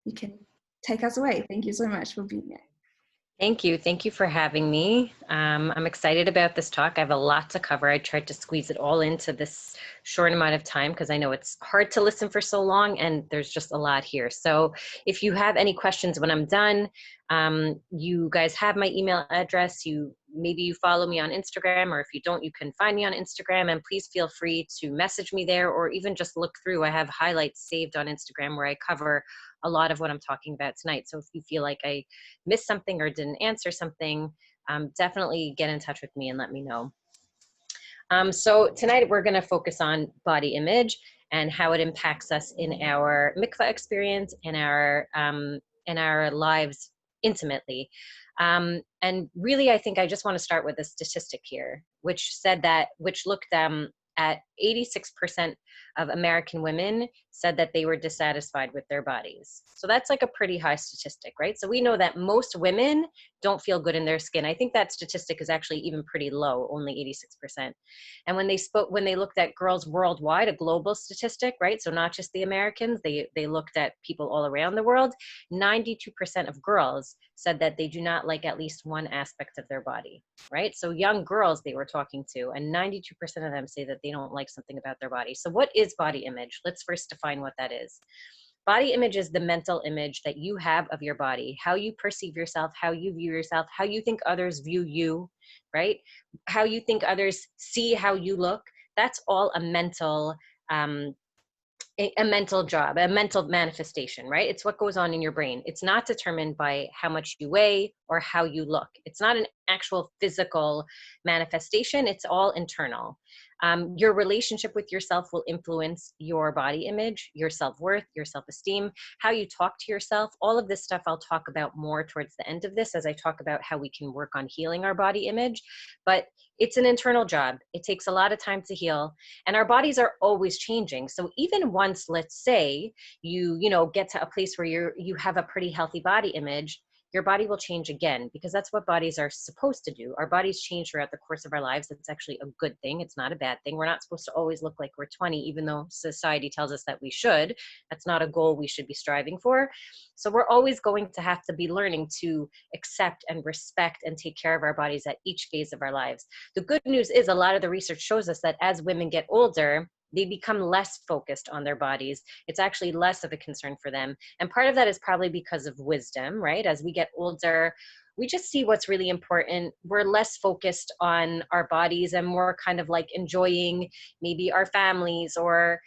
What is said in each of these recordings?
you can take us away. Thank you so much for being here. Thank you. Thank you for having me. I'm excited about this talk. I have a lot to cover. I tried to squeeze it all into this short amount of time because I know it's hard to listen for so long and there's just a lot here. So if you have any questions when I'm done, you guys have my email address. Maybe you follow me on Instagram, or if you don't, you can find me on Instagram, and please feel free to message me there or even just look through. I have highlights saved on Instagram where I cover a lot of what I'm talking about tonight. So if you feel like I missed something or didn't answer something, definitely get in touch with me and let me know. So tonight we're going to focus on body image and how it impacts us in our mikvah experience, in our lives intimately. And really, I think I just want to start with a statistic here, which looked at 86% of American women said that they were dissatisfied with their bodies. So that's like a pretty high statistic, right? So we know that most women don't feel good in their skin. I think that statistic is actually even pretty low, only 86%. And when they looked at girls worldwide, a global statistic, right? So not just the Americans, they looked at people all around the world. 92% of girls said that they do not like at least one aspect of their body, right? So young girls they were talking to, and 92% of them say that they don't like something about their body. So what is body image? Let's first define what that is. Body image is the mental image that you have of your body, how you perceive yourself, how you view yourself, how you think others view you, right? How you think others see how you look. That's all a mental job, a mental manifestation, right? It's what goes on in your brain. It's not determined by how much you weigh or how you look. It's not an actual physical manifestation. It's all internal. Your relationship with yourself will influence your body image, your self-worth, your self-esteem, how you talk to yourself. All of this stuff I'll talk about more towards the end of this as I talk about how we can work on healing our body image. But it's an internal job. It takes a lot of time to heal, and our bodies are always changing. So even once, let's say, you get to a place where you have a pretty healthy body image, your body will change again, because that's what bodies are supposed to do. Our bodies change throughout the course of our lives. It's actually a good thing. It's not a bad thing. We're not supposed to always look like we're 20, even though society tells us that we should. That's not a goal we should be striving for. So we're always going to have to be learning to accept and respect and take care of our bodies at each phase of our lives. The good news is a lot of the research shows us that as women get older, they become less focused on their bodies. It's actually less of a concern for them. And part of that is probably because of wisdom, right? As we get older, we just see what's really important. We're less focused on our bodies and more kind of like enjoying maybe our families, or,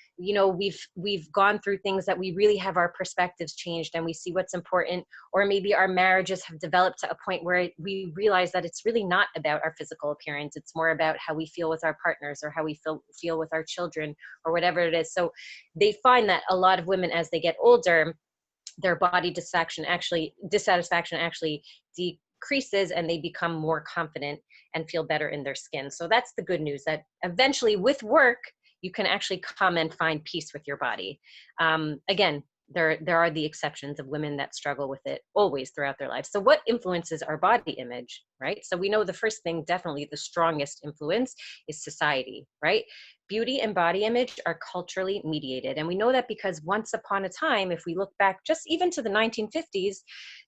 we've gone through things that we really have our perspectives changed and we see what's important, or maybe our marriages have developed to a point where we realize that it's really not about our physical appearance. It's more about how we feel with our partners, or how we feel with our children, or whatever it is. So they find that a lot of women, as they get older, their body dissatisfaction actually decreases, and they become more confident and feel better in their skin. So that's the good news, that eventually with work, you can actually come and find peace with your body. Again, there are the exceptions of women that struggle with it always throughout their lives. So what influences our body image, right? So we know the first thing, definitely the strongest influence, is society, right? Beauty and body image are culturally mediated. And we know that because once upon a time, if we look back just even to the 1950s,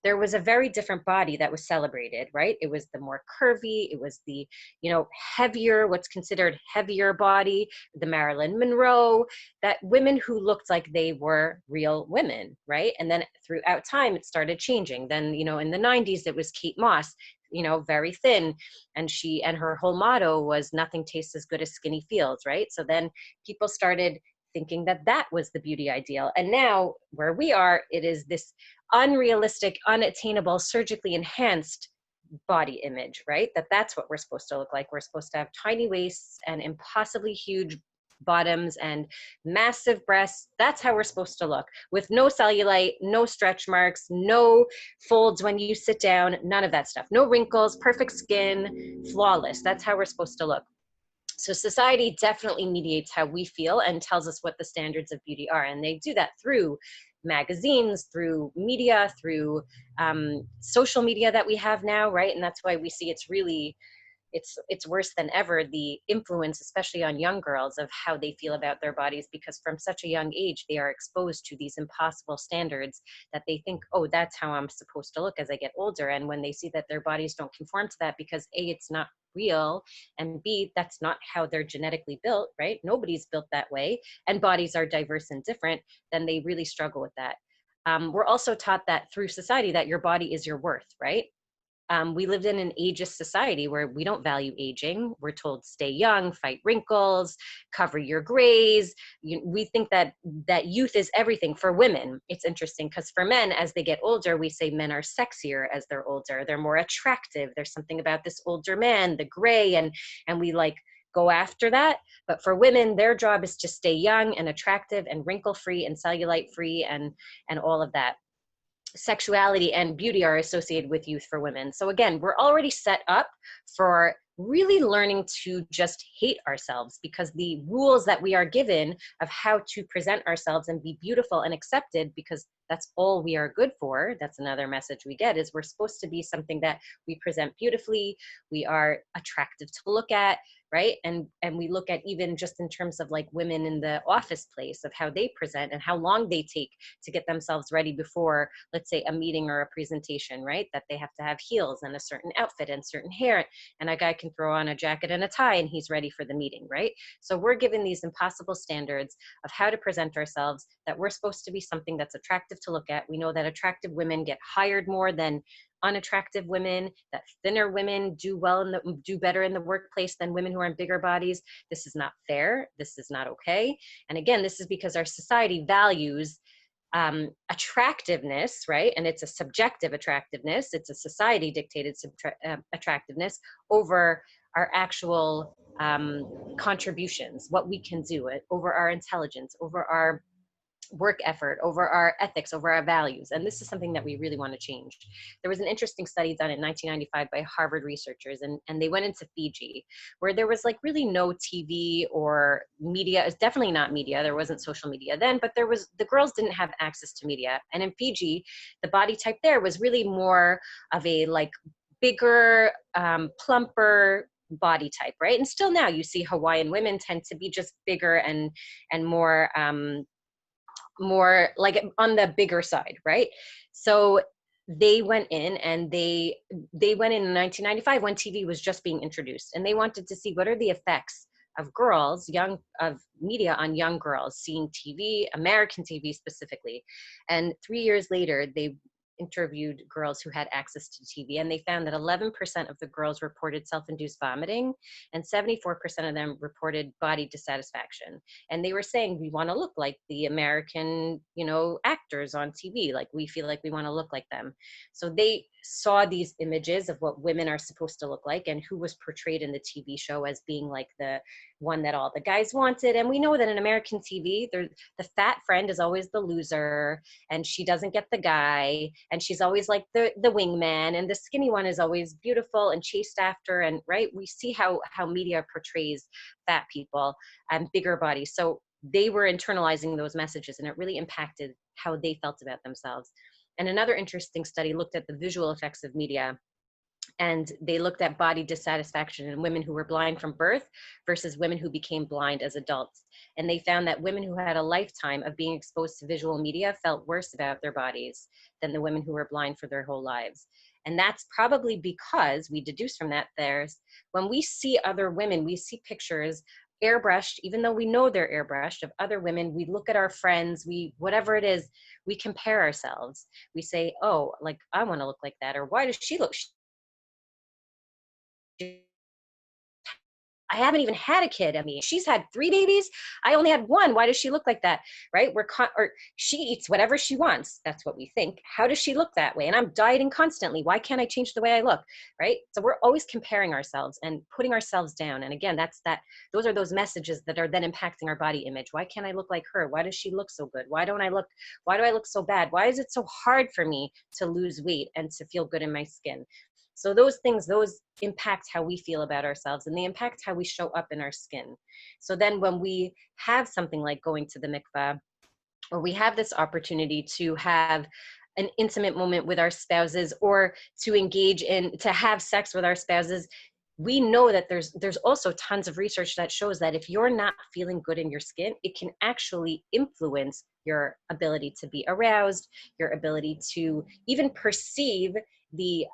there was a very different body that was celebrated, right? It was the more curvy, it was the, heavier, what's considered heavier body, the Marilyn Monroe, that women who looked like they were real women, right? And then throughout time, it started changing. Then, in the 90s, it was Kate Moss, very thin. And her whole motto was nothing tastes as good as skinny feels, right? So then people started thinking that that was the beauty ideal. And now where we are, it is this unrealistic, unattainable, surgically enhanced body image, right? That's what we're supposed to look like. We're supposed to have tiny waists and impossibly huge bottoms and massive breasts. That's how we're supposed to look, with no cellulite, no stretch marks, no folds when you sit down, none of that stuff, no wrinkles, perfect skin, flawless. That's how we're supposed to look. So society definitely mediates how we feel and tells us what the standards of beauty are. And they do that through magazines, through media, through social media that we have now, right? And that's why we see it's really it's worse than ever, the influence, especially on young girls, of how they feel about their bodies, because from such a young age they are exposed to these impossible standards that they think, oh, that's how I'm supposed to look as I get older. And when they see that their bodies don't conform to that, because A, it's not real, and B, that's not how they're genetically built, right? Nobody's built that way, and bodies are diverse and different, then they really struggle with that. We're also taught that through society that your body is your worth, right? We lived in an ageist society where we don't value aging. We're told stay young, fight wrinkles, cover your grays. We think that youth is everything. For women, it's interesting because for men, as they get older, we say men are sexier as they're older. They're more attractive. There's something about this older man, the gray, and we like go after that. But for women, their job is to stay young and attractive and wrinkle-free and cellulite-free and all of that. Sexuality and beauty are associated with youth for women. So again, we're already set up for really learning to just hate ourselves, because the rules that we are given of how to present ourselves and be beautiful and accepted, because that's all we are good for. That's another message we get, is we're supposed to be something that we present beautifully, we are attractive to look at, right? And we look at, even just in terms of like women in the office place, of how they present and how long they take to get themselves ready before, let's say, a meeting or a presentation, right? That they have to have heels and a certain outfit and certain hair, and a guy can throw on a jacket and a tie and he's ready for the meeting, right? So we're given these impossible standards of how to present ourselves, that we're supposed to be something that's attractive to look at. We know that attractive women get hired more than unattractive women, that thinner women do better in the workplace than women who are in bigger bodies. This is not fair. This is not okay. And again, this is because our society values attractiveness, right? And it's a subjective attractiveness. It's a society dictated attractiveness over our actual contributions, what we can do, over our intelligence, over our work effort, over our ethics, over our values. And this is something that we really want to change. There was an interesting study done in 1995 by Harvard researchers, and they went into Fiji, where there was like really no TV or media. It's definitely not media. There wasn't social media then, but the girls didn't have access to media. And in Fiji, the body type there was really more of a like bigger, plumper body type, right? And still now you see Hawaiian women tend to be just bigger and more like on the bigger side, right? So they went in, and they went in 1995 when TV was just being introduced, and they wanted to see what are the effects of media on young girls seeing TV, American TV specifically. And 3 years later, they interviewed girls who had access to TV, and they found that 11% of the girls reported self-induced vomiting, and 74% of them reported body dissatisfaction. And they were saying, we want to look like the American, actors on TV. Like, we feel like we want to look like them. So they saw these images of what women are supposed to look like, and who was portrayed in the TV show as being like the one that all the guys wanted. And we know that in American TV, the fat friend is always the loser, and she doesn't get the guy, and she's always like the wingman, and the skinny one is always beautiful and chased after. And right, we see how media portrays fat people and bigger bodies. So they were internalizing those messages, and it really impacted how they felt about themselves. And another interesting study looked at the visual effects of media, and they looked at body dissatisfaction in women who were blind from birth versus women who became blind as adults. And they found that women who had a lifetime of being exposed to visual media felt worse about their bodies than the women who were blind for their whole lives. And that's probably because we deduce from that when we see other women, we see pictures airbrushed, even though we know they're airbrushed, of other women. We look at our friends, whatever it is, we compare ourselves. We say, oh, like, I want to look like that, or why does she look? I haven't even had a kid. I mean, she's had 3 babies. I only had 1. Why does she look like that? Right? Or she eats whatever she wants. That's what we think. How does she look that way? And I'm dieting constantly. Why can't I change the way I look? Right? So we're always comparing ourselves and putting ourselves down. And again, those are those messages that are then impacting our body image. Why can't I look like her? Why does she look so good? Why do I look so bad? Why is it so hard for me to lose weight and to feel good in my skin? So those things, those impact how we feel about ourselves, and they impact how we show up in our skin. So then when we have something like going to the mikvah, or we have this opportunity to have an intimate moment with our spouses, or to engage to have sex with our spouses, we know that there's also tons of research that shows that if you're not feeling good in your skin, it can actually influence your ability to be aroused, your ability to even perceive the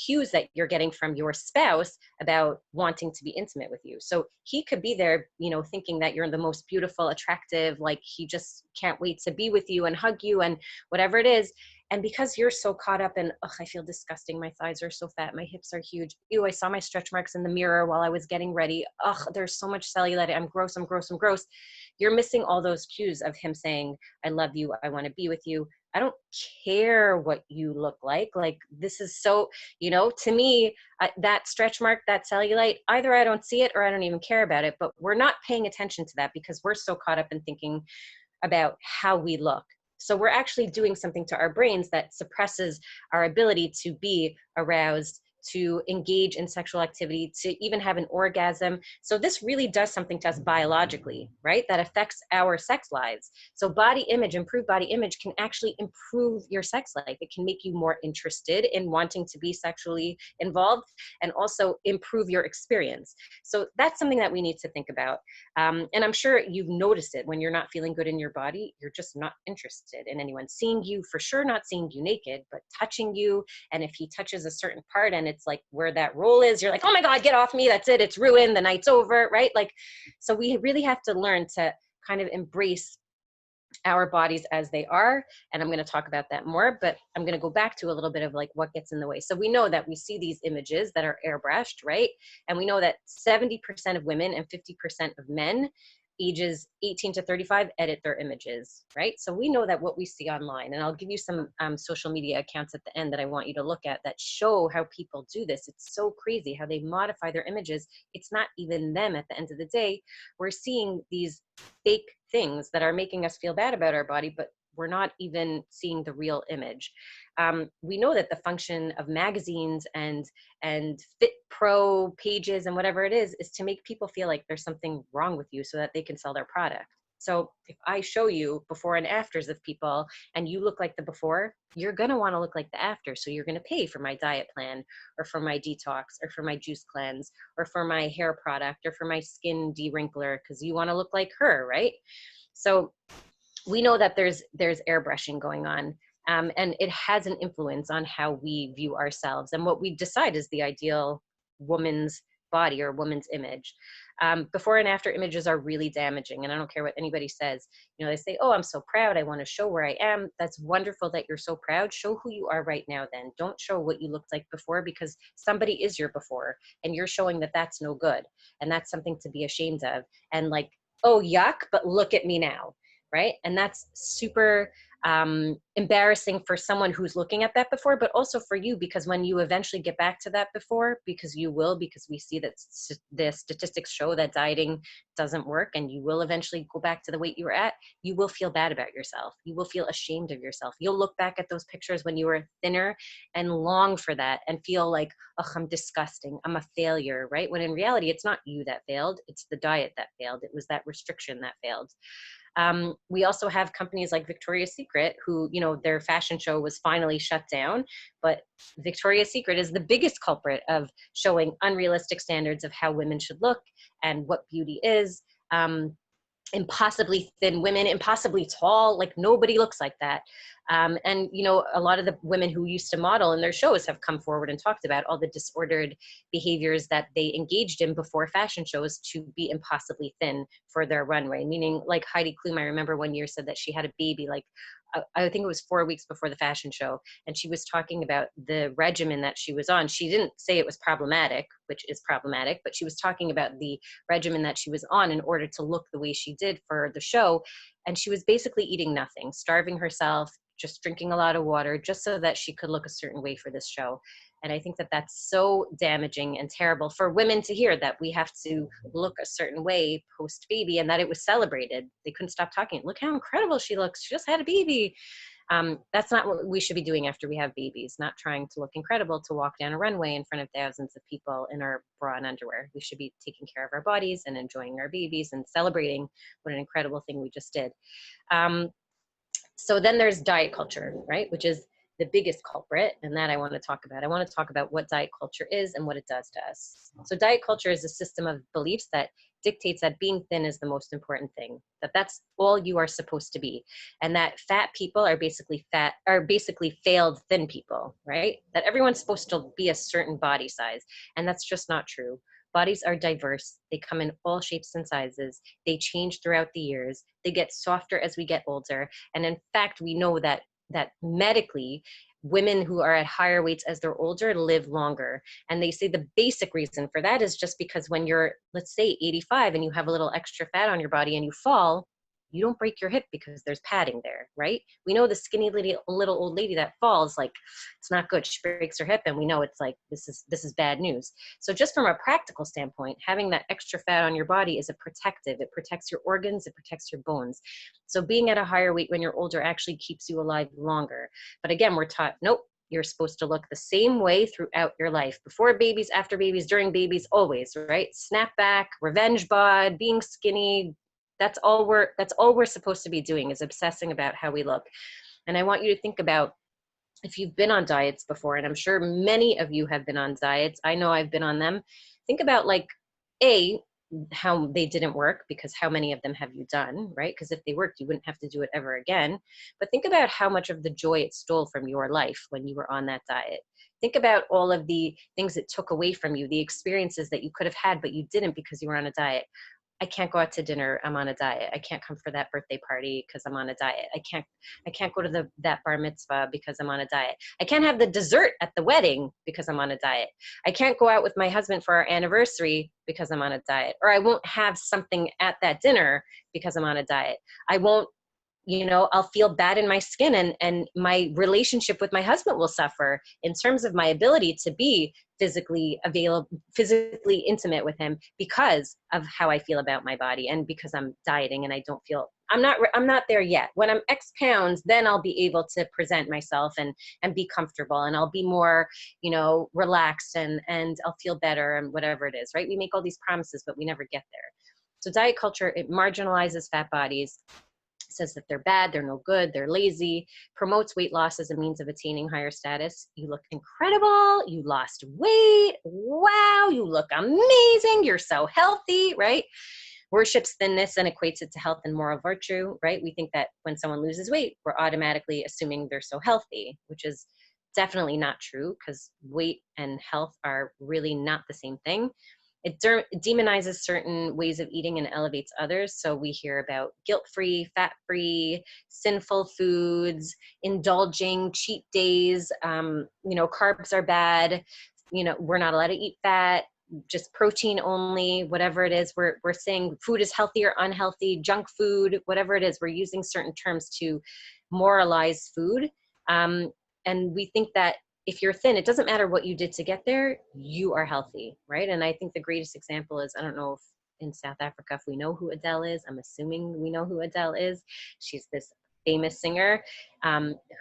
cues that you're getting from your spouse about wanting to be intimate with you. So he could be there, you know, thinking that you're the most beautiful, attractive, like he just can't wait to be with you and hug you and whatever it is. And because you're so caught up in, oh, I feel disgusting. My thighs are so fat. My hips are huge. Ew, I saw my stretch marks in the mirror while I was getting ready. Ugh, there's so much cellulite. I'm gross, I'm gross, I'm gross. You're missing all those cues of him saying, I love you. I want to be with you. I don't care what you look like. Like, this is so, you know, to me, that stretch mark, that cellulite, either I don't see it or I don't even care about it, but we're not paying attention to that because we're so caught up in thinking about how we look. So we're actually doing something to our brains that suppresses our ability to be aroused, to engage in sexual activity, to even have an orgasm. So this really does something to us biologically, right? That affects our sex lives. So body image, improved body image can actually improve your sex life. It can make you more interested in wanting to be sexually involved and also improve your experience. So that's something that we need to think about. And I'm sure you've noticed it when you're not feeling good in your body, you're just not interested in anyone seeing you, for sure not seeing you naked, but touching you. And if he touches a certain part and it's like where that roll is, you're like, oh my God, get off me. That's it. It's ruined. The night's over, right? Like, so we really have to learn to kind of embrace our bodies as they are. And I'm going to talk about that more, but I'm going to go back to a little bit of like what gets in the way. So we know that we see these images that are airbrushed, right? And we know that 70% of women and 50% of men ages 18 to 35 edit their images, right? So we know that what we see online, and I'll give you some social media accounts at the end that I want you to look at that show how people do this. It's so crazy how they modify their images. It's not even them at the end of the day. We're seeing these fake things that are making us feel bad about our body, but we're not even seeing the real image. We know that the function of magazines and Fit Pro pages and whatever it is to make people feel like there's something wrong with you so that they can sell their product. So if I show you before and afters of people and you look like the before, you're going to want to look like the after. So you're going to pay for my diet plan or for my detox or for my juice cleanse or for my hair product or for my skin de-wrinkler because you want to look like her, right? So we know that there's airbrushing going on. And it has an influence on how we view ourselves and what we decide is the ideal woman's body or woman's image. Before and after images are really damaging. And I don't care what anybody says. You know, they say, oh, I'm so proud. I want to show where I am. That's wonderful that you're so proud. Show who you are right now then. Don't show what you looked like before because somebody is your before and you're showing that that's no good. And that's something to be ashamed of. And like, oh, yuck, but look at me now. Right? And that's super embarrassing for someone who's looking at that before, but also for you, because when you eventually get back to that before, because you will, because we see that the statistics show that dieting doesn't work and you will eventually go back to the weight you were at, you will feel bad about yourself. You will feel ashamed of yourself. You'll look back at those pictures when you were thinner and long for that and feel like, oh, I'm disgusting. I'm a failure, right? When in reality, it's not you that failed. It's the diet that failed. It was that restriction that failed. We also have companies like Victoria's Secret who, you know, their fashion show was finally shut down, but Victoria's Secret is the biggest culprit of showing unrealistic standards of how women should look and what beauty is. Impossibly thin women, impossibly tall, like nobody looks like that. And, you know, a lot of the women who used to model in their shows have come forward and talked about all the disordered behaviors that they engaged in before fashion shows to be impossibly thin for their runway. Meaning like Heidi Klum, I remember one year said that she had a baby, like I think it was 4 weeks before the fashion show. And she was talking about the regimen that she was on. She didn't say it was problematic, which is problematic, but she was talking about the regimen that she was on in order to look the way she did for the show. And she was basically eating nothing, starving herself, just drinking a lot of water, just so that she could look a certain way for this show. And I think that that's so damaging and terrible for women to hear, that we have to look a certain way post baby and that it was celebrated. They couldn't stop talking. Look how incredible she looks. She just had a baby. That's not what we should be doing after we have babies, not trying to look incredible to walk down a runway in front of thousands of people in our bra and underwear. We should be taking care of our bodies and enjoying our babies and celebrating what an incredible thing we just did. So then there's diet culture, right? Which is the biggest culprit, and that I want to talk about. I want to talk about what diet culture is and what it does to us. So diet culture is a system of beliefs that dictates that being thin is the most important thing, that that's all you are supposed to be, and that fat people are basically failed thin people, right? That everyone's supposed to be a certain body size, and that's just not true. Bodies are diverse. They come in all shapes and sizes. They change throughout the years. They get softer as we get older. And in fact, we know that medically, women who are at higher weights as they're older live longer. And they say the basic reason for that is just because when you're, let's say, 85 and you have a little extra fat on your body and you fall, you don't break your hip because there's padding there, right? We know the skinny little old lady that falls, like, it's not good. She breaks her hip, and we know it's like, this is bad news. So just from a practical standpoint, having that extra fat on your body is a protective. It protects your organs, it protects your bones. So being at a higher weight when you're older actually keeps you alive longer. But again, we're taught, nope, you're supposed to look the same way throughout your life. Before babies, after babies, during babies, always, right? Snapback, revenge bod, being skinny. That's all we're supposed to be doing, is obsessing about how we look. And I want you to think about, if you've been on diets before, and I'm sure many of you have been on diets, I know I've been on them. Think about, like, how they didn't work, because how many of them have you done, right? Because if they worked, you wouldn't have to do it ever again. But think about how much of the joy it stole from your life when you were on that diet. Think about all of the things it took away from you, the experiences that you could have had, but you didn't because you were on a diet. I can't go out to dinner, I'm on a diet. I can't come for that birthday party because I'm on a diet. I can't go to that bar mitzvah because I'm on a diet. I can't have the dessert at the wedding because I'm on a diet. I can't go out with my husband for our anniversary because I'm on a diet. Or I won't have something at that dinner because I'm on a diet. I won't, I'll feel bad in my skin, and my relationship with my husband will suffer in terms of my ability to be physically intimate with him, because of how I feel about my body, and because I'm dieting and I'm not there yet. When I'm X pounds, then I'll be able to present myself and be comfortable, and I'll be more, relaxed, and I'll feel better, and whatever it is, right? We make all these promises, but we never get there. So diet culture, it marginalizes fat bodies, says that they're bad, they're no good, they're lazy, promotes weight loss as a means of attaining higher status. You look incredible, you lost weight, wow, you look amazing, you're so healthy, right? Worships thinness and equates it to health and moral virtue, right? We think that when someone loses weight, we're automatically assuming they're so healthy, which is definitely not true, because weight and health are really not the same thing. It demonizes certain ways of eating and elevates others. So we hear about guilt-free, fat-free, sinful foods, indulging, cheat days, carbs are bad, we're not allowed to eat fat, just protein only, whatever it is. We're saying food is healthy or unhealthy, junk food, whatever it is. We're using certain terms to moralize food. And we think that if you're thin, it doesn't matter what you did to get there, you are healthy, right? And I think the greatest example is, I don't know if in South Africa, if we know who Adele is, I'm assuming we know who Adele is. She's this famous singer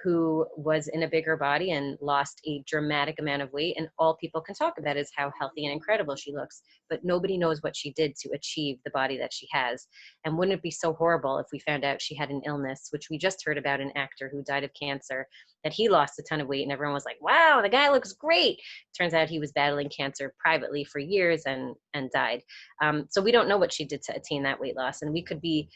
who was in a bigger body and lost a dramatic amount of weight. And all people can talk about is how healthy and incredible she looks, but nobody knows what she did to achieve the body that she has. And wouldn't it be so horrible if we found out she had an illness, which we just heard about, an actor who died of cancer, that he lost a ton of weight and everyone was like, wow, the guy looks great. Turns out he was battling cancer privately for years and died. So we don't know what she did to attain that weight loss. And we could be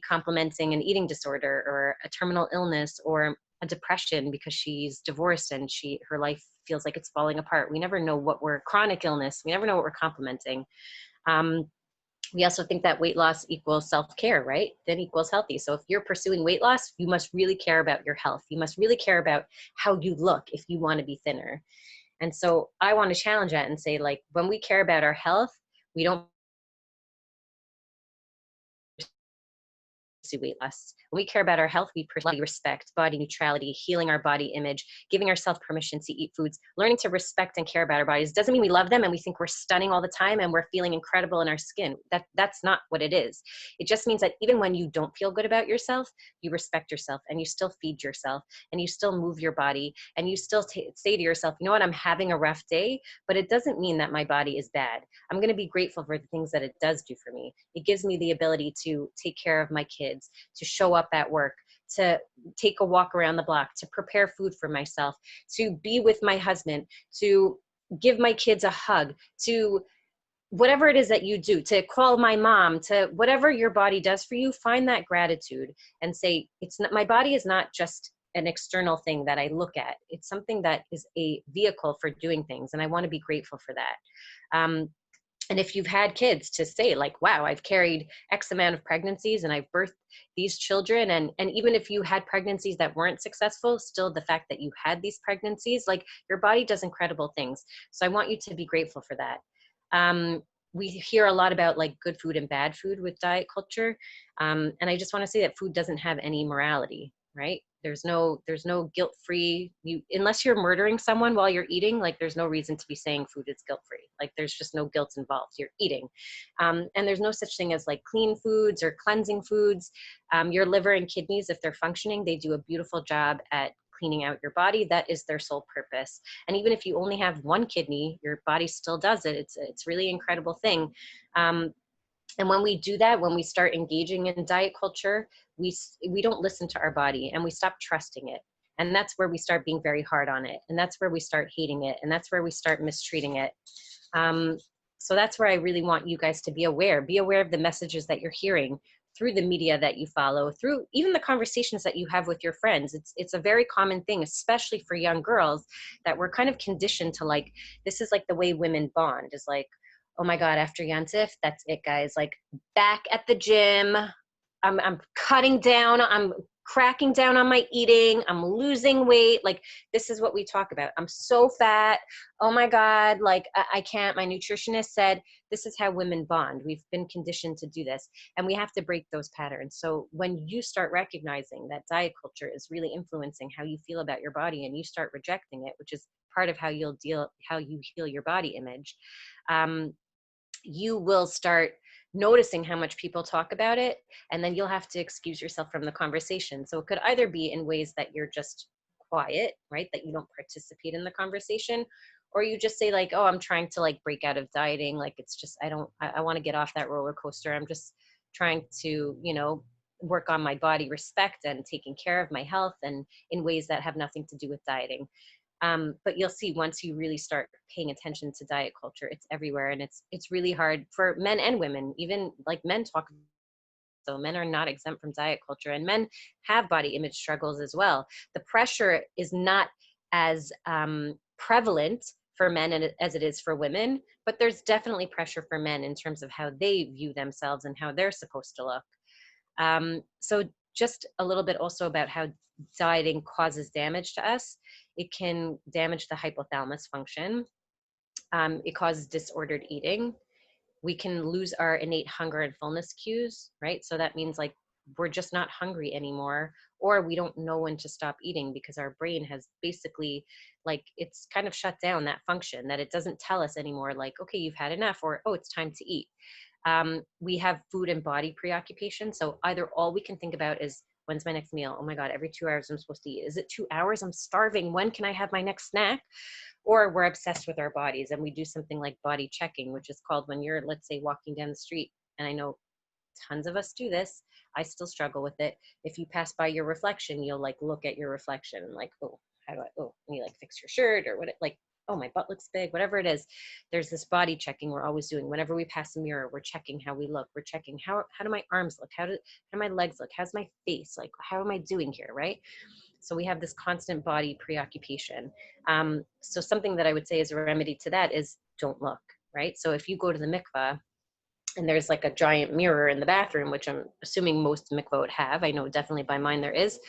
complimenting an eating disorder or a terminal illness or a depression because she's divorced and her life feels like it's falling apart. We never know what we're chronic illness. We never know what we're complimenting. We also think that weight loss equals self-care, right? Then equals healthy. So if you're pursuing weight loss, you must really care about your health. You must really care about how you look if you want to be thinner. And so I want to challenge that and say, like, when we care about our health, we don't weight loss. When we care about our health, we pursue respect, body neutrality, healing our body image, giving ourselves permission to eat foods, learning to respect and care about our bodies. Doesn't mean we love them and we think we're stunning all the time and we're feeling incredible in our skin. That's not what it is. It just means that even when you don't feel good about yourself, you respect yourself and you still feed yourself and you still move your body and you still say to yourself, you know what, I'm having a rough day, but it doesn't mean that my body is bad. I'm going to be grateful for the things that it does do for me. It gives me the ability to take care of my kids, to show up at work, to take a walk around the block, to prepare food for myself, to be with my husband, to give my kids a hug, to whatever it is that you do, to call my mom, to whatever your body does for you, find that gratitude and say, it's not, my body is not just an external thing that I look at. It's something that is a vehicle for doing things. And I want to be grateful for that. And if you've had kids, to say like, wow, I've carried X amount of pregnancies and I've birthed these children. And even if you had pregnancies that weren't successful, still the fact that you had these pregnancies, like your body does incredible things. So I want you to be grateful for that. We hear a lot about like good food and bad food with diet culture. And I just want to say that food doesn't have any morality, right? There's no guilt-free, unless you're murdering someone while you're eating, like there's no reason to be saying food is guilt-free. Like there's just no guilt involved, you're eating. And there's no such thing as like clean foods or cleansing foods. Your liver and kidneys, if they're functioning, they do a beautiful job at cleaning out your body. That is their sole purpose. And even if you only have one kidney, your body still does it. It's really incredible thing. And when we do that, when we start engaging in diet culture, we don't listen to our body and we stop trusting it. And that's where we start being very hard on it. And that's where we start hating it. And that's where we start mistreating it. So that's where I really want you guys to be aware. Be aware of the messages that you're hearing through the media that you follow, through even the conversations that you have with your friends. It's a very common thing, especially for young girls, that we're kind of conditioned to like, this is like the way women bond, is like, oh my God, after Yantif, that's it, guys. Like back at the gym, I'm cutting down, I'm cracking down on my eating, I'm losing weight. Like this is what we talk about. I'm so fat. Oh my God, like I can't. My nutritionist said, this is how women bond. We've been conditioned to do this and we have to break those patterns. So when you start recognizing that diet culture is really influencing how you feel about your body and you start rejecting it, which is part of how you heal your body image, you will start noticing how much people talk about it, and then you'll have to excuse yourself from the conversation. So it could either be in ways that you're just quiet, right? That you don't participate in the conversation, or you just say like, oh, I'm trying to like break out of dieting. Like it's just, I want to get off that roller coaster. I'm just trying to, work on my body respect and taking care of my health and in ways that have nothing to do with dieting. But you'll see once you really start paying attention to diet culture, it's everywhere. And it's really hard for men and women, even like men talk. So men are not exempt from diet culture and men have body image struggles as well. The pressure is not as prevalent for men as it is for women, but there's definitely pressure for men in terms of how they view themselves and how they're supposed to look. So just a little bit also about how dieting causes damage to us. It can damage the hypothalamus function. It causes disordered eating. We can lose our innate hunger and fullness cues, right? So that means like we're just not hungry anymore, or we don't know when to stop eating because our brain has basically like, it's kind of shut down that function, that it doesn't tell us anymore like, okay, you've had enough, or, oh, it's time to eat. We have food and body preoccupation. So either all we can think about is, when's my next meal? Oh my God, every 2 hours I'm supposed to eat. Is it 2 hours? I'm starving. When can I have my next snack? Or we're obsessed with our bodies and we do something like body checking, which is called when you're, let's say, walking down the street. And I know tons of us do this. I still struggle with it. If you pass by your reflection, you'll like look at your reflection and like, oh, how do I, oh, and you like fix your shirt or what, like, oh, my butt looks big, whatever it is. There's this body checking we're always doing. Whenever we pass a mirror, we're checking how we look. We're checking how do my arms look? How do my legs look? How's my face? Like, how am I doing here, right? So we have this constant body preoccupation. So something that I would say is a remedy to that is don't look, right? So if you go to the mikvah and there's like a giant mirror in the bathroom, which I'm assuming most mikvah would have, I know definitely by mine there is,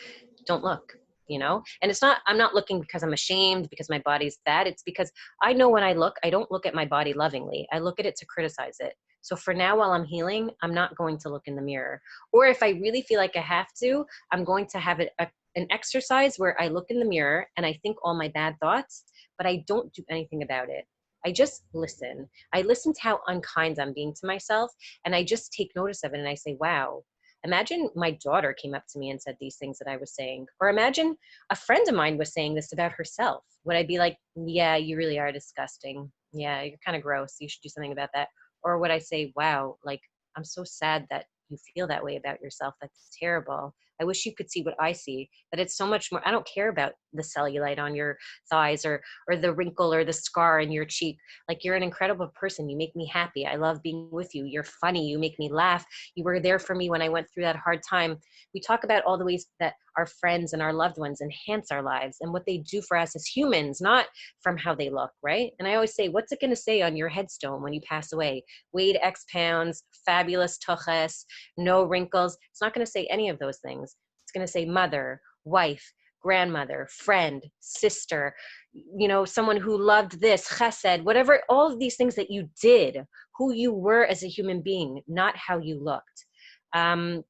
don't look. And it's not, I'm not looking because I'm ashamed, because my body's bad. It's because I know when I look, I don't look at my body lovingly. I look at it to criticize it. So for now, while I'm healing, I'm not going to look in the mirror. Or if I really feel like I have to, I'm going to have an exercise where I look in the mirror and I think all my bad thoughts, but I don't do anything about it. I just listen. I listen to how unkind I'm being to myself, and I just take notice of it and I say, wow. Imagine my daughter came up to me and said these things that I was saying. Or imagine a friend of mine was saying this about herself. Would I be like, yeah, you really are disgusting. Yeah, you're kind of gross. You should do something about that. Or would I say, wow, like, I'm so sad that you feel that way about yourself. That's terrible. I wish you could see what I see, that it's so much more. I don't care about the cellulite on your thighs or the wrinkle or the scar in your cheek. Like, you're an incredible person. You make me happy. I love being with you. You're funny. You make me laugh. You were there for me when I went through that hard time. We talk about all the ways that our friends and our loved ones enhance our lives and what they do for us as humans, not from how they look, right? And I always say, what's it going to say on your headstone when you pass away? Weighed X pounds, fabulous tuches, no wrinkles. It's not going to say any of those things. It's going to say mother, wife, grandmother, friend, sister, you know, someone who loved this, chesed, whatever, all of these things that you did, who you were as a human being, not how you looked. And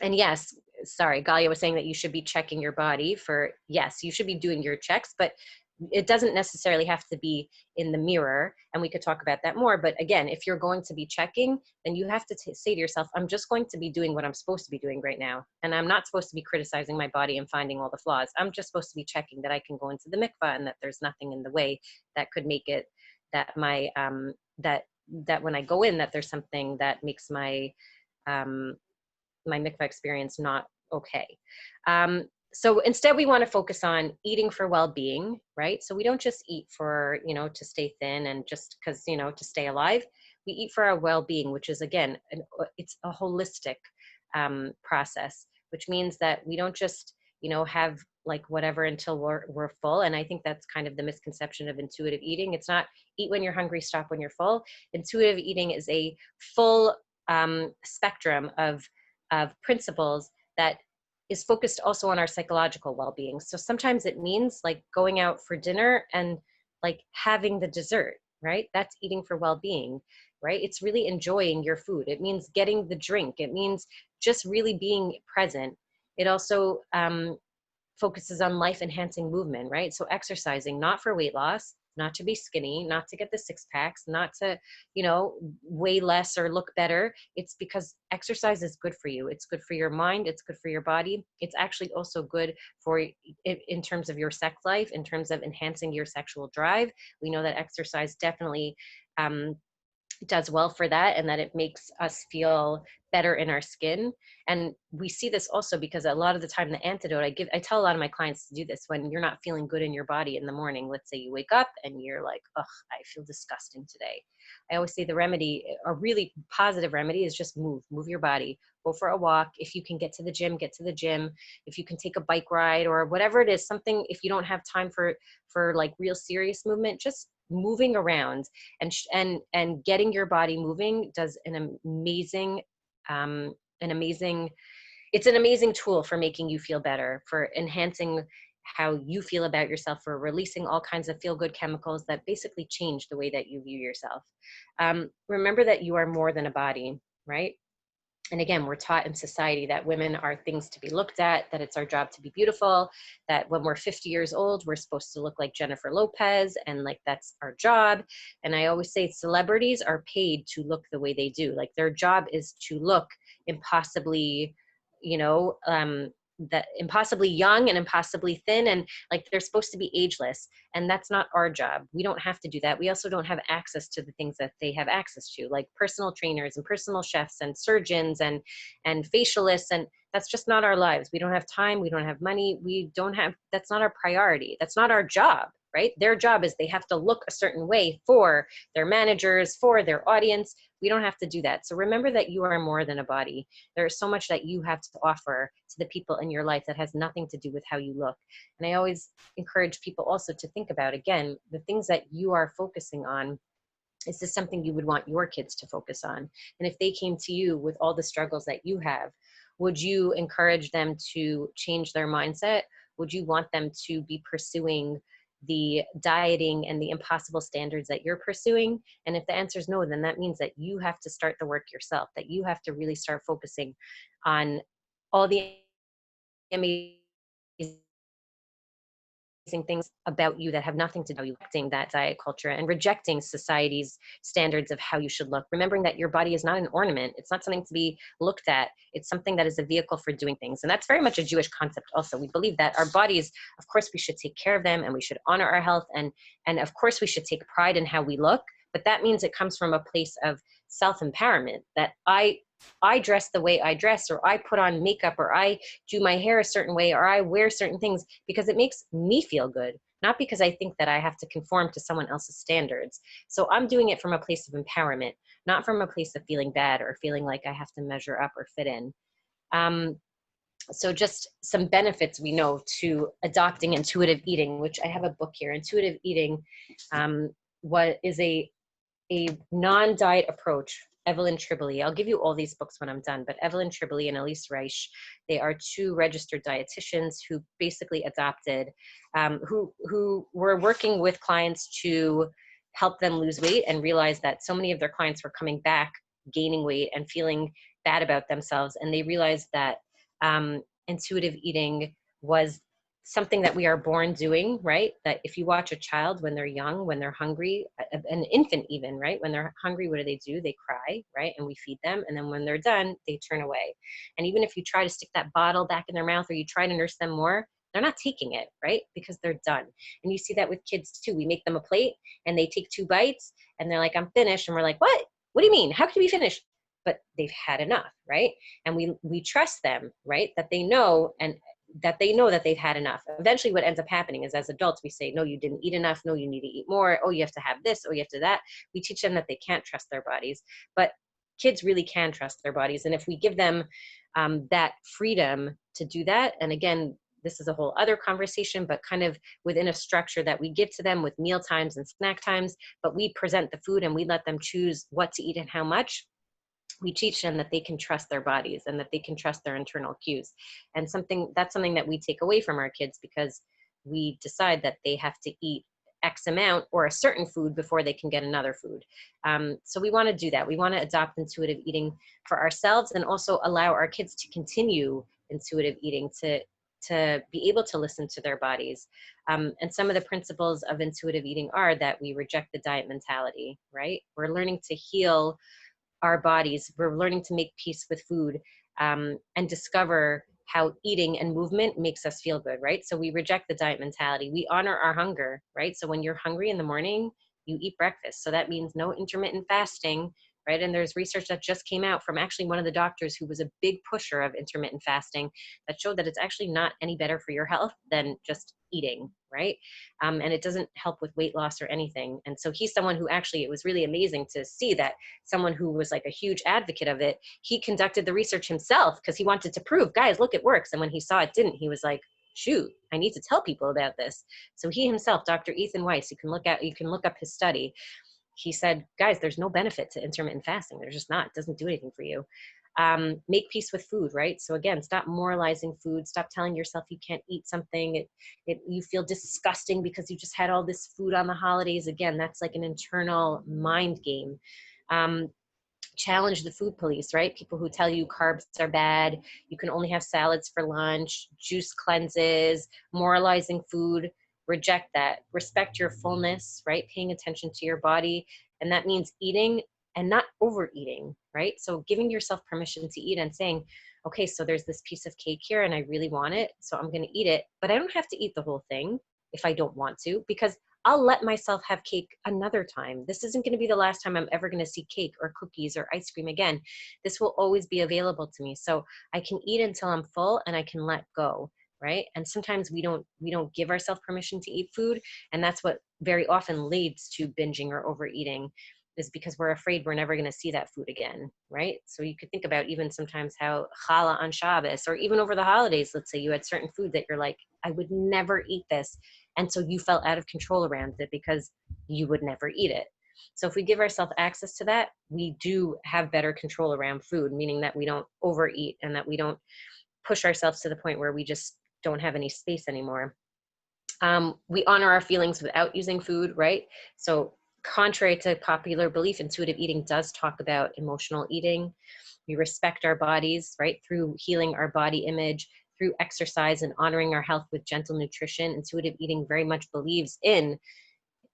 yes, sorry, Galia was saying that you should be checking your body for, yes, you should be doing your checks, but it doesn't necessarily have to be in the mirror. And we could talk about that more. But again, if you're going to be checking, then you have to say to yourself, I'm just going to be doing what I'm supposed to be doing right now. And I'm not supposed to be criticizing my body and finding all the flaws. I'm just supposed to be checking that I can go into the mikvah and that there's nothing in the way that could make it that my, that when I go in, that there's something that makes my, my mikvah experience not okay. So instead, we want to focus on eating for well-being, right? So we don't just eat for, you know, to stay thin and just because, you know, to stay alive. We eat for our well-being, which is, again, it's a holistic process, which means that we don't just, you know, have like whatever until we're full. And I think that's kind of the misconception of intuitive eating. It's not eat when you're hungry, stop when you're full. Intuitive eating is a full spectrum of principles that is focused also on our psychological well-being. So sometimes it means like going out for dinner and like having the dessert, right? That's eating for well-being, right? It's really enjoying your food. It means getting the drink. It means just really being present. It also focuses on life-enhancing movement, right? So exercising, not for weight loss, not to be skinny, not to get the six packs, not to, you know, weigh less or look better. It's because exercise is good for you. It's good for your mind. It's good for your body. It's actually also good for, in terms of your sex life, in terms of enhancing your sexual drive. We know that exercise definitely does well for that, and that it makes us feel better in our skin. And we see this also because a lot of the time the antidote I tell a lot of my clients to do this when you're not feeling good in your body in the morning. Let's say you wake up and you're like, ugh, I feel disgusting today. I always say the remedy, a really positive remedy, is just move your body, go for a walk. If you can get to the gym, get to the gym. If you can take a bike ride or whatever it is, something, if you don't have time for like real serious movement, just moving around and getting your body moving does an amazing, it's an amazing tool for making you feel better, for enhancing how you feel about yourself, for releasing all kinds of feel-good chemicals that basically change the way that you view yourself. Remember that you are more than a body, right? And again, we're taught in society that women are things to be looked at, that it's our job to be beautiful, that when we're 50 years old, we're supposed to look like Jennifer Lopez, and like that's our job. And I always say celebrities are paid to look the way they do. Like, their job is to look impossibly, you know, that impossibly young and impossibly thin, and like they're supposed to be ageless. And that's not our job. We don't have to do that. We also don't have access to the things that they have access to, like personal trainers and personal chefs and surgeons and facialists. And that's just not our lives. We don't have time. We don't have money. That's not our priority. That's not our job, right? Their job is they have to look a certain way for their managers, for their audience. We don't have to do that. So remember that you are more than a body. There is so much that you have to offer to the people in your life that has nothing to do with how you look. And I always encourage people also to think about, again, the things that you are focusing on. Is this something you would want your kids to focus on? And if they came to you with all the struggles that you have, would you encourage them to change their mindset? Would you want them to be pursuing the dieting and the impossible standards that you're pursuing? And if the answer is no, then that means that you have to start the work yourself, that you have to really start focusing on all the amazing things about you that have nothing to do with rejecting that diet culture and rejecting society's standards of how you should look. Remembering that your body is not an ornament. It's not something to be looked at. It's something that is a vehicle for doing things. And that's very much a Jewish concept also. We believe that our bodies, of course, we should take care of them and we should honor our health. And of course, we should take pride in how we look. But that means it comes from a place of self-empowerment, that I I dress the way I dress, or I put on makeup, or I do my hair a certain way, or I wear certain things because it makes me feel good, not because I think that I have to conform to someone else's standards. So I'm doing it from a place of empowerment, not from a place of feeling bad or feeling like I have to measure up or fit in. So just some benefits we know to adopting intuitive eating, which I have a book here. Intuitive eating, what is a non-diet approach. Evelyn Tribole. I'll give you all these books when I'm done, but Evelyn Tribole and Elise Reich, they are two registered dietitians who basically adopted, who were working with clients to help them lose weight, and realized that so many of their clients were coming back gaining weight and feeling bad about themselves. And they realized that intuitive eating was something that we are born doing, right? That if you watch a child when they're young, when they're hungry, an infant even, right? When they're hungry, what do? They cry, right? And we feed them. And then when they're done, they turn away. And even if you try to stick that bottle back in their mouth, or you try to nurse them more, they're not taking it, right? Because they're done. And you see that with kids too. We make them a plate and they take 2 bites and they're like, I'm finished. And we're like, what? What do you mean? How can you be finished? But they've had enough, right? And we trust them, right? That they know, and that they know that they've had enough. Eventually what ends up happening is, as adults, we say, no, you didn't eat enough. No, you need to eat more. Oh, you have to have this. Oh, you have to that. We teach them that they can't trust their bodies, but kids really can trust their bodies. And if we give them that freedom to do that, and again, this is a whole other conversation, but kind of within a structure that we give to them with meal times and snack times, but we present the food and we let them choose what to eat and how much. We teach them that they can trust their bodies and that they can trust their internal cues. And that's something that we take away from our kids, because we decide that they have to eat X amount or a certain food before they can get another food. So we want to do that. We want to adopt intuitive eating for ourselves, and also allow our kids to continue intuitive eating, to be able to listen to their bodies. And some of the principles of intuitive eating are that we reject the diet mentality, right? We're learning to heal our bodies. We're learning to make peace with food, and discover how eating and movement makes us feel good, right? So we reject the diet mentality. We honor our hunger, right? So when you're hungry in the morning, you eat breakfast. So that means no intermittent fasting, right? And there's research that just came out from actually one of the doctors who was a big pusher of intermittent fasting, that showed that it's actually not any better for your health than just eating, right? And it doesn't help with weight loss or anything. And so he's someone who actually, it was really amazing to see that someone who was like a huge advocate of it, he conducted the research himself because he wanted to prove, guys, look, it works. And when he saw it didn't, he was like, shoot, I need to tell people about this. So he himself, Dr. Ethan Weiss, you can look up his study. He said, guys, there's no benefit to intermittent fasting. There's just not. It doesn't do anything for you. Make peace with food, right? So again, stop moralizing food. Stop telling yourself you can't eat something. You feel disgusting because you just had all this food on the holidays. Again, that's like an internal mind game. Challenge the food police, right? People who tell you carbs are bad, you can only have salads for lunch, juice cleanses, moralizing food. Reject that. Respect your fullness, right? Paying attention to your body. And that means eating and not overeating, right? So giving yourself permission to eat and saying, okay, so there's this piece of cake here and I really want it, so I'm going to eat it, but I don't have to eat the whole thing if I don't want to, because I'll let myself have cake another time. This isn't going to be the last time I'm ever going to see cake or cookies or ice cream again. This will always be available to me. So I can eat until I'm full and I can let go, right? And sometimes we don't give ourselves permission to eat food. And that's what very often leads to binging or overeating, is because we're afraid we're never going to see that food again, right? So you could think about even sometimes how challah on Shabbos, or even over the holidays, let's say you had certain food that you're like, I would never eat this. And so you felt out of control around it because you would never eat it. So if we give ourselves access to that, we do have better control around food, meaning that we don't overeat and that we don't push ourselves to the point where we just don't have any space anymore. We honor our feelings without using food, right? So contrary to popular belief, intuitive eating does talk about emotional eating. We respect our bodies, right? Through healing our body image, through exercise and honoring our health with gentle nutrition. Intuitive eating very much believes in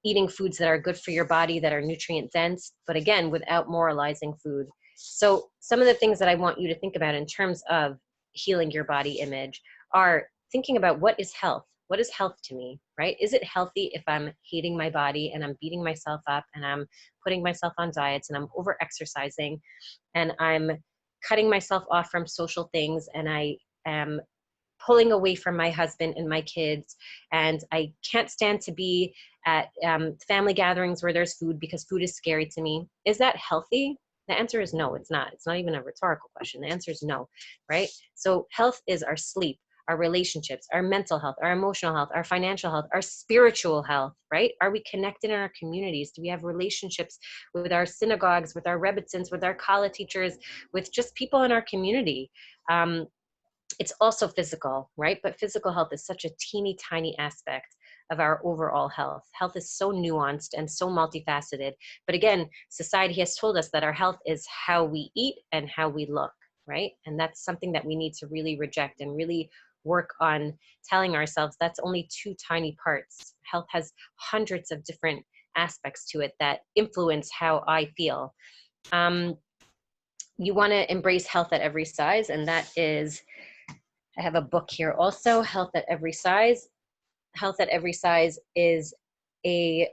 eating foods that are good for your body, that are nutrient dense, but again, without moralizing food. So some of the things that I want you to think about in terms of healing your body image are thinking about, what is health? What is health to me, right? Is it healthy if I'm hating my body and I'm beating myself up and I'm putting myself on diets and I'm over exercising and I'm cutting myself off from social things, and I am pulling away from my husband and my kids, and I can't stand to be at family gatherings where there's food because food is scary to me. Is that healthy? The answer is no, it's not. It's not even a rhetorical question. The answer is no, right? So health is our sleep, our relationships, our mental health, our emotional health, our financial health, our spiritual health, right? Are we connected in our communities? Do we have relationships with our synagogues, with our rebbitzins, with our kala teachers, with just people in our community? It's also physical, right? But physical health is such a teeny tiny aspect of our overall health. Health is so nuanced and so multifaceted. But again, society has told us that our health is how we eat and how we look, right? And that's something that we need to really reject and really work on telling ourselves that's only two tiny parts. Health has hundreds of different aspects to it that influence how I feel. You want to embrace health at every size, and that is, I have a book here also, Health at Every Size. Health at Every Size is a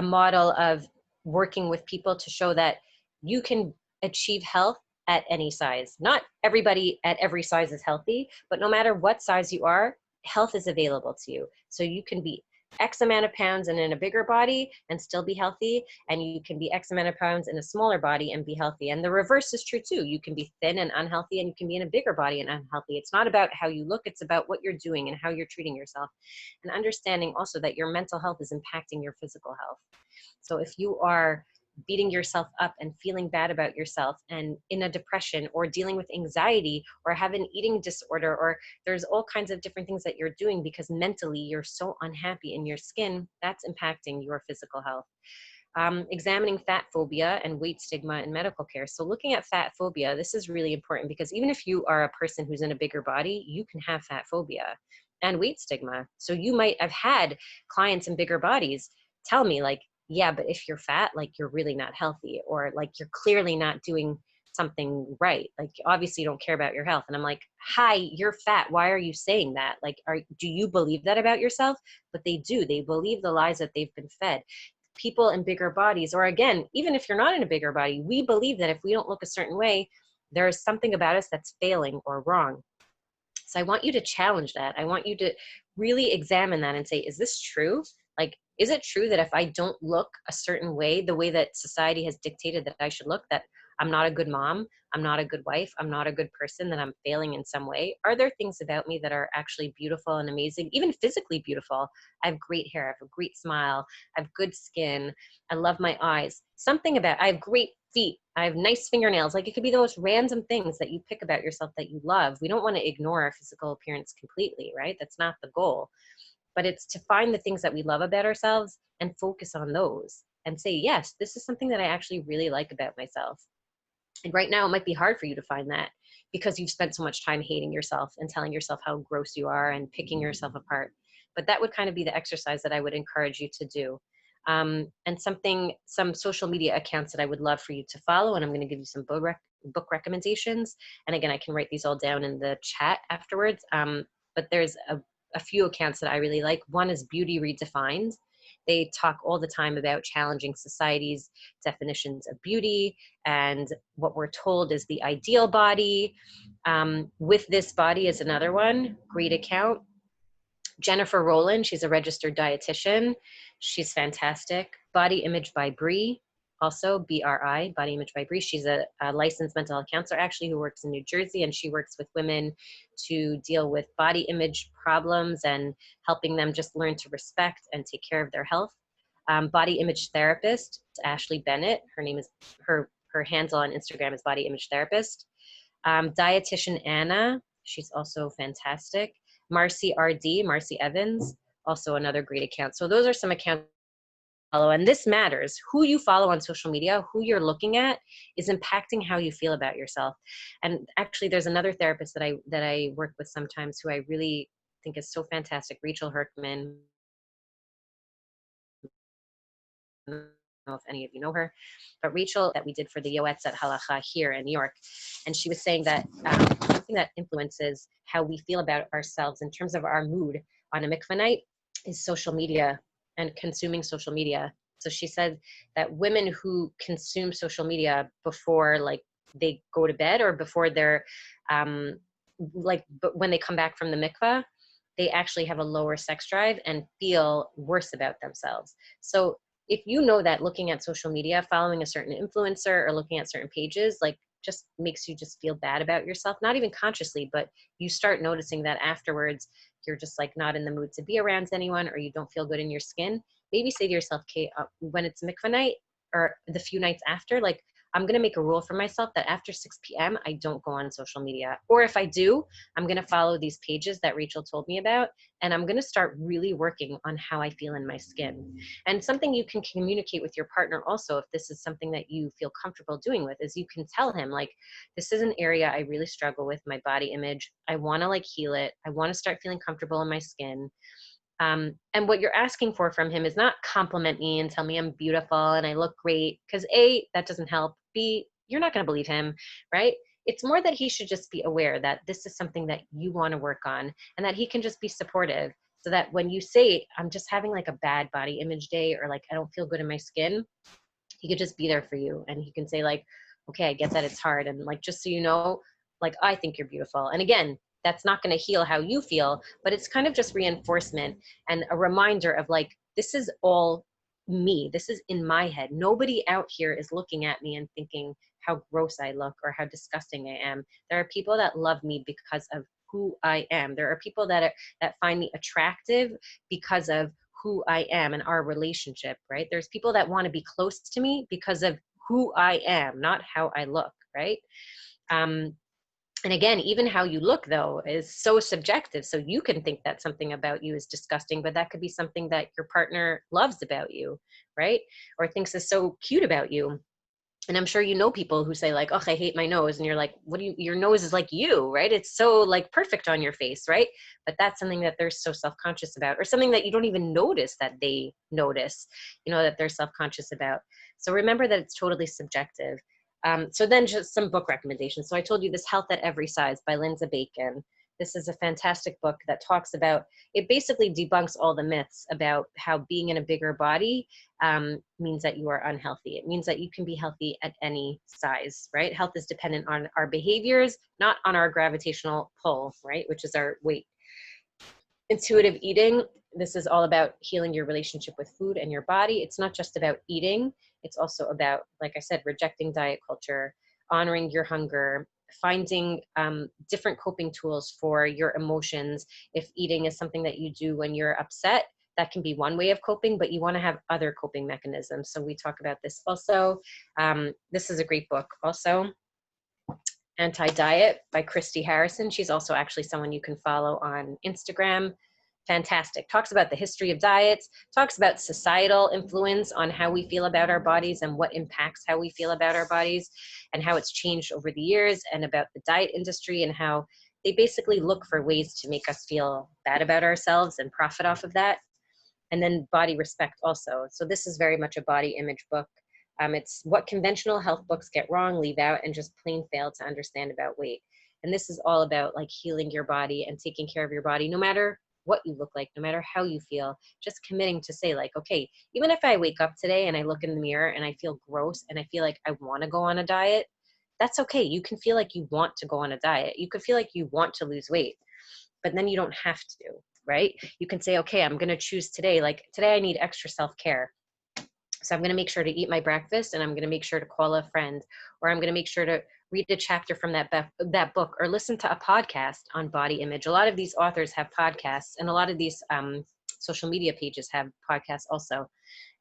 model of working with people to show that you can achieve health at any size. Not everybody at every size is healthy, but no matter what size you are, health is available to you. So you can be X amount of pounds and in a bigger body and still be healthy, and you can be X amount of pounds in a smaller body and be healthy. And the reverse is true too. You can be thin and unhealthy, and you can be in a bigger body and unhealthy. It's not about how you look, it's about what you're doing and how you're treating yourself. And understanding also that your mental health is impacting your physical health. So if you are beating yourself up and feeling bad about yourself and in a depression or dealing with anxiety or have an eating disorder, or there's all kinds of different things that you're doing because mentally you're so unhappy in your skin, that's impacting your physical health. Examining fat phobia and weight stigma in medical care. So looking at fat phobia, this is really important because even if you are a person who's in a bigger body, you can have fat phobia and weight stigma. So you might have had clients in bigger bodies tell me like, yeah, but if you're fat, like you're really not healthy, or like you're clearly not doing something right. Like obviously you don't care about your health. And I'm like, hi, you're fat. Why are you saying that? Like, do you believe that about yourself? But they do. They believe the lies that they've been fed. People in bigger bodies, or again, even if you're not in a bigger body, we believe that if we don't look a certain way, there is something about us that's failing or wrong. So I want you to challenge that. I want you to really examine that and say, is this true? Like, is it true that if I don't look a certain way, the way that society has dictated that I should look, that I'm not a good mom, I'm not a good wife, I'm not a good person, that I'm failing in some way? Are there things about me that are actually beautiful and amazing, even physically beautiful? I have great hair, I have a great smile, I have good skin, I love my eyes. Something about, I have great feet, I have nice fingernails. Like it could be the most random things that you pick about yourself that you love. We don't want to ignore our physical appearance completely, right? That's not the goal. But it's to find the things that we love about ourselves and focus on those and say, yes, this is something that I actually really like about myself. And right now it might be hard for you to find that because you've spent so much time hating yourself and telling yourself how gross you are and picking yourself apart. But that would kind of be the exercise that I would encourage you to do. And some social media accounts that I would love for you to follow. And I'm going to give you some book recommendations. And again, I can write these all down in the chat afterwards. But there's a few accounts that I really like. One is Beauty Redefined. They talk all the time about challenging society's definitions of beauty and what we're told is the ideal body. With This Body is another one, great account. Jennifer Rowland, she's a registered dietitian. She's fantastic. Body Image by Bree, also BRI, Body Image by Bree. She's a licensed mental health counselor actually who works in New Jersey, and she works with women to deal with body image problems and helping them just learn to respect and take care of their health. Body Image Therapist, Ashley Bennett. Her name is, her handle on Instagram is Body Image Therapist. Dietitian Anna, she's also fantastic. Marcy RD, Marcy Evans, also another great account. So those are some accounts to follow, and this matters. Who you follow on social media, who you're looking at, is impacting how you feel about yourself. And actually, there's another therapist that I work with sometimes who I really think is so fantastic, Rachel Herkman. I don't know if any of you know her, but Rachel, that we did for the Yoetz at Halacha here in New York, and she was saying that something that influences how we feel about ourselves in terms of our mood on a mikvah night is social media and consuming social media. So she said that women who consume social media before like they go to bed or before they're but when they come back from the mikvah, they actually have a lower sex drive and feel worse about themselves. So if you know that looking at social media, following a certain influencer or looking at certain pages, like just makes you just feel bad about yourself, not even consciously, but you start noticing that afterwards, you're just like not in the mood to be around anyone, or you don't feel good in your skin, maybe say to yourself, Kate, when it's mikvah night or the few nights after, like, I'm going to make a rule for myself that after 6 p.m., I don't go on social media. Or if I do, I'm going to follow these pages that Rachel told me about, and I'm going to start really working on how I feel in my skin. And something you can communicate with your partner also, if this is something that you feel comfortable doing with, is you can tell him, like, this is an area I really struggle with, my body image. I want to like heal it. I want to start feeling comfortable in my skin. And what you're asking for from him is not compliment me and tell me I'm beautiful and I look great, because A, that doesn't help. B, you're not going to believe him, right? It's more that he should just be aware that this is something that you want to work on, and that he can just be supportive, so that when you say, I'm just having like a bad body image day, or like I don't feel good in my skin, he could just be there for you. And he can say like, okay, I get that it's hard. And like, just so you know, like, I think you're beautiful. And again, that's not going to heal how you feel, but it's kind of just reinforcement and a reminder of like, this is all me. This is in my head. Nobody out here is looking at me and thinking how gross I look or how disgusting I am. There are people that love me because of who I am. There are people that find me attractive because of who I am and our relationship, right? There's people that want to be close to me because of who I am, not how I look, right? And again, even how you look, though, is so subjective. So you can think that something about you is disgusting, but that could be something that your partner loves about you, right? Or thinks is so cute about you. And I'm sure you know people who say like, oh, I hate my nose. And you're like, what do you, your nose is like you, right? It's so like perfect on your face, right? But that's something that they're so self-conscious about, or something that you don't even notice that they notice, that they're self-conscious about. So remember that it's totally subjective. So then just some book recommendations. So I told you this Health at Every Size by Lindsay Bacon. This is a fantastic book that talks about, it basically debunks all the myths about how being in a bigger body means that you are unhealthy. It means that you can be healthy at any size, right? Health is dependent on our behaviors, not on our gravitational pull, right? Which is our weight. Intuitive eating. This is all about healing your relationship with food and your body. It's not just about eating. It's also about, like I said, rejecting diet culture, honoring your hunger, finding different coping tools for your emotions. If eating is something that you do when you're upset, that can be one way of coping, but you want to have other coping mechanisms. So we talk about this also. This is a great book also. Anti-Diet by Christy Harrison. She's also actually someone you can follow on Instagram. Fantastic. Talks about the history of diets, talks about societal influence on how we feel about our bodies and what impacts how we feel about our bodies and how it's changed over the years, and about the diet industry and how they basically look for ways to make us feel bad about ourselves and profit off of that. And then body respect also. So this is very much a body image book. It's what conventional health books get wrong, leave out, and just plain fail to understand about weight. And this is all about like healing your body and taking care of your body, no matter what you look like, no matter how you feel, just committing to say like, okay, even if I wake up today and I look in the mirror and I feel gross and I feel like I want to go on a diet, that's okay. You can feel like you want to go on a diet. You could feel like you want to lose weight, but then you don't have to, right? You can say, okay, I'm going to choose today. Like today I need extra self-care. So I'm going to make sure to eat my breakfast, and I'm going to make sure to call a friend, or I'm going to make sure to read a chapter from that book, or listen to a podcast on body image. A lot of these authors have podcasts, and a lot of these social media pages have podcasts also.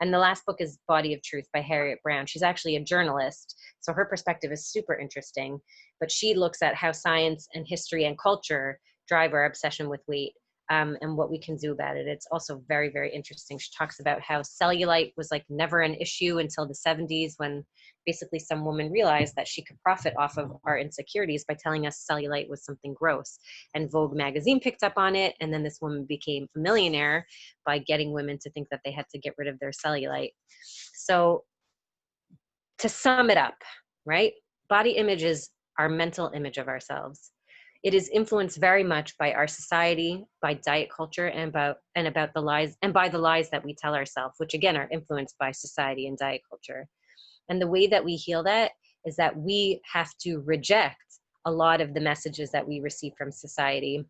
And the last book is Body of Truth by Harriet Brown. She's actually a journalist, so her perspective is super interesting, but she looks at how science and history and culture drive our obsession with weight. And what we can do about it. It's also very, very interesting. She talks about how cellulite was like never an issue until the 70s, when basically some woman realized that she could profit off of our insecurities by telling us cellulite was something gross. And Vogue magazine picked up on it. And then this woman became a millionaire by getting women to think that they had to get rid of their cellulite. So to sum it up, right? Body image is our mental image of ourselves. It is influenced very much by our society, by diet culture, and about the lies, and by the lies that we tell ourselves, which again are influenced by society and diet culture. And the way that we heal that is that we have to reject a lot of the messages that we receive from society.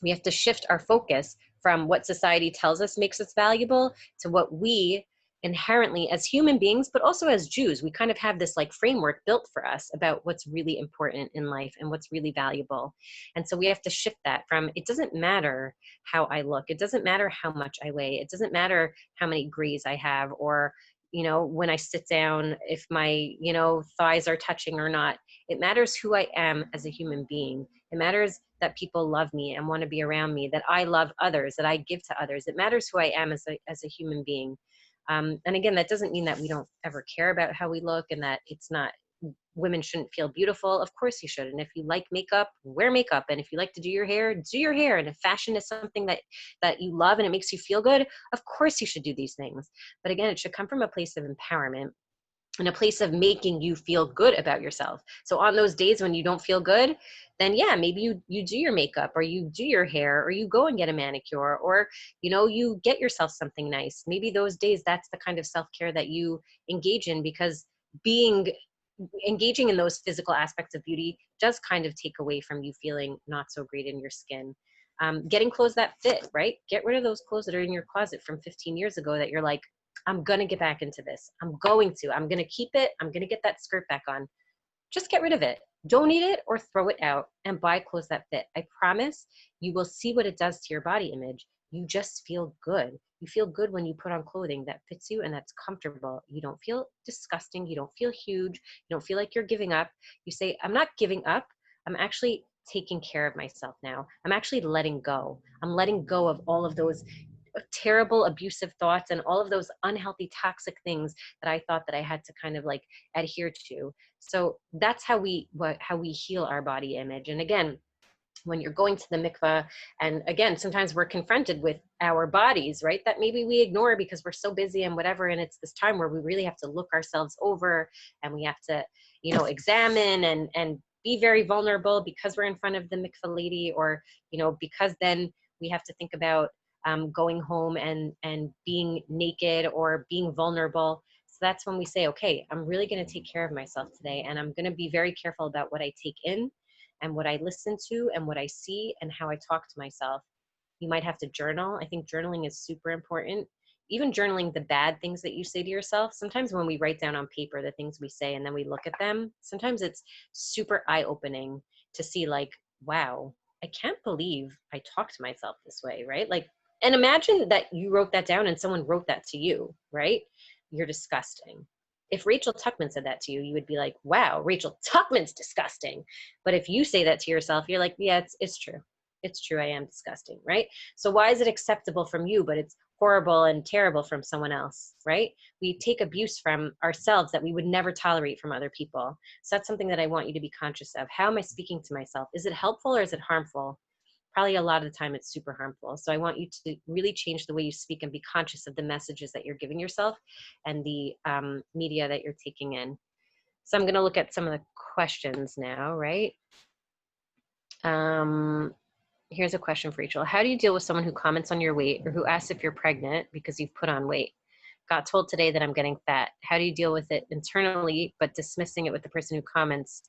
We have to shift our focus from what society tells us makes us valuable to what we inherently as human beings, but also as Jews, we kind of have this like framework built for us about what's really important in life and what's really valuable. And so we have to shift that from, it doesn't matter how I look. It doesn't matter how much I weigh. It doesn't matter how many grays I have, or, you know, when I sit down, if my, you know, thighs are touching or not. It matters who I am as a human being. It matters that people love me and want to be around me, that I love others, that I give to others. It matters who I am as a human being. And again, that doesn't mean that we don't ever care about how we look and that it's not, women shouldn't feel beautiful. Of course you should. And if you like makeup, wear makeup. And if you like to do your hair, do your hair. And if fashion is something that you love and it makes you feel good, of course you should do these things. But again, it should come from a place of empowerment and a place of making you feel good about yourself. So on those days when you don't feel good, then yeah, maybe you do your makeup, or you do your hair, or you go and get a manicure, or, you know, you get yourself something nice. Maybe those days, that's the kind of self-care that you engage in, because engaging in those physical aspects of beauty does kind of take away from you feeling not so great in your skin. Getting clothes that fit, right? Get rid of those clothes that are in your closet from 15 years ago that you're like, I'm going to get back into this. I'm going to keep it. I'm going to get that skirt back on. Just get rid of it. Donate it or throw it out and buy clothes that fit. I promise you will see what it does to your body image. You just feel good. You feel good when you put on clothing that fits you and that's comfortable. You don't feel disgusting. You don't feel huge. You don't feel like you're giving up. You say, I'm not giving up. I'm actually taking care of myself now. I'm actually letting go. I'm letting go of all of those terrible abusive thoughts and all of those unhealthy toxic things that I thought that I had to kind of like adhere to. So that's how we heal our body image. And again, when you're going to the mikvah, and again, sometimes we're confronted with our bodies, right, that maybe we ignore because we're so busy and whatever. And it's this time where we really have to look ourselves over, and we have to, you know, examine and be very vulnerable because we're in front of the mikvah lady, or, you know, because then we have to think about going home and being naked or being vulnerable. So that's when we say, okay, I'm really going to take care of myself today, and I'm going to be very careful about what I take in and what I listen to and what I see and how I talk to myself. You might have to journal. I think journaling is super important. Even journaling the bad things that you say to yourself. Sometimes when we write down on paper the things we say and then we look at them, sometimes it's super eye-opening to see like, wow, I can't believe I talk to myself this way, right? Like, and imagine that you wrote that down and someone wrote that to you, right? You're disgusting. If Rachel Tuckman said that to you, you would be like, wow, Rachel Tuckman's disgusting. But if you say that to yourself, you're like, yeah, it's true. It's true. I am disgusting, right? So why is it acceptable from you, but it's horrible and terrible from someone else, right? We take abuse from ourselves that we would never tolerate from other people. So that's something that I want you to be conscious of. How am I speaking to myself? Is it helpful or is it harmful? Probably a lot of the time it's super harmful. So I want you to really change the way you speak and be conscious of the messages that you're giving yourself and the media that you're taking in. So I'm going to look at some of the questions now, right? Here's a question for Rachel. How do you deal with someone who comments on your weight or who asks if you're pregnant because you've put on weight? Got told today that I'm getting fat. How do you deal with it internally, but dismissing it with the person who comments,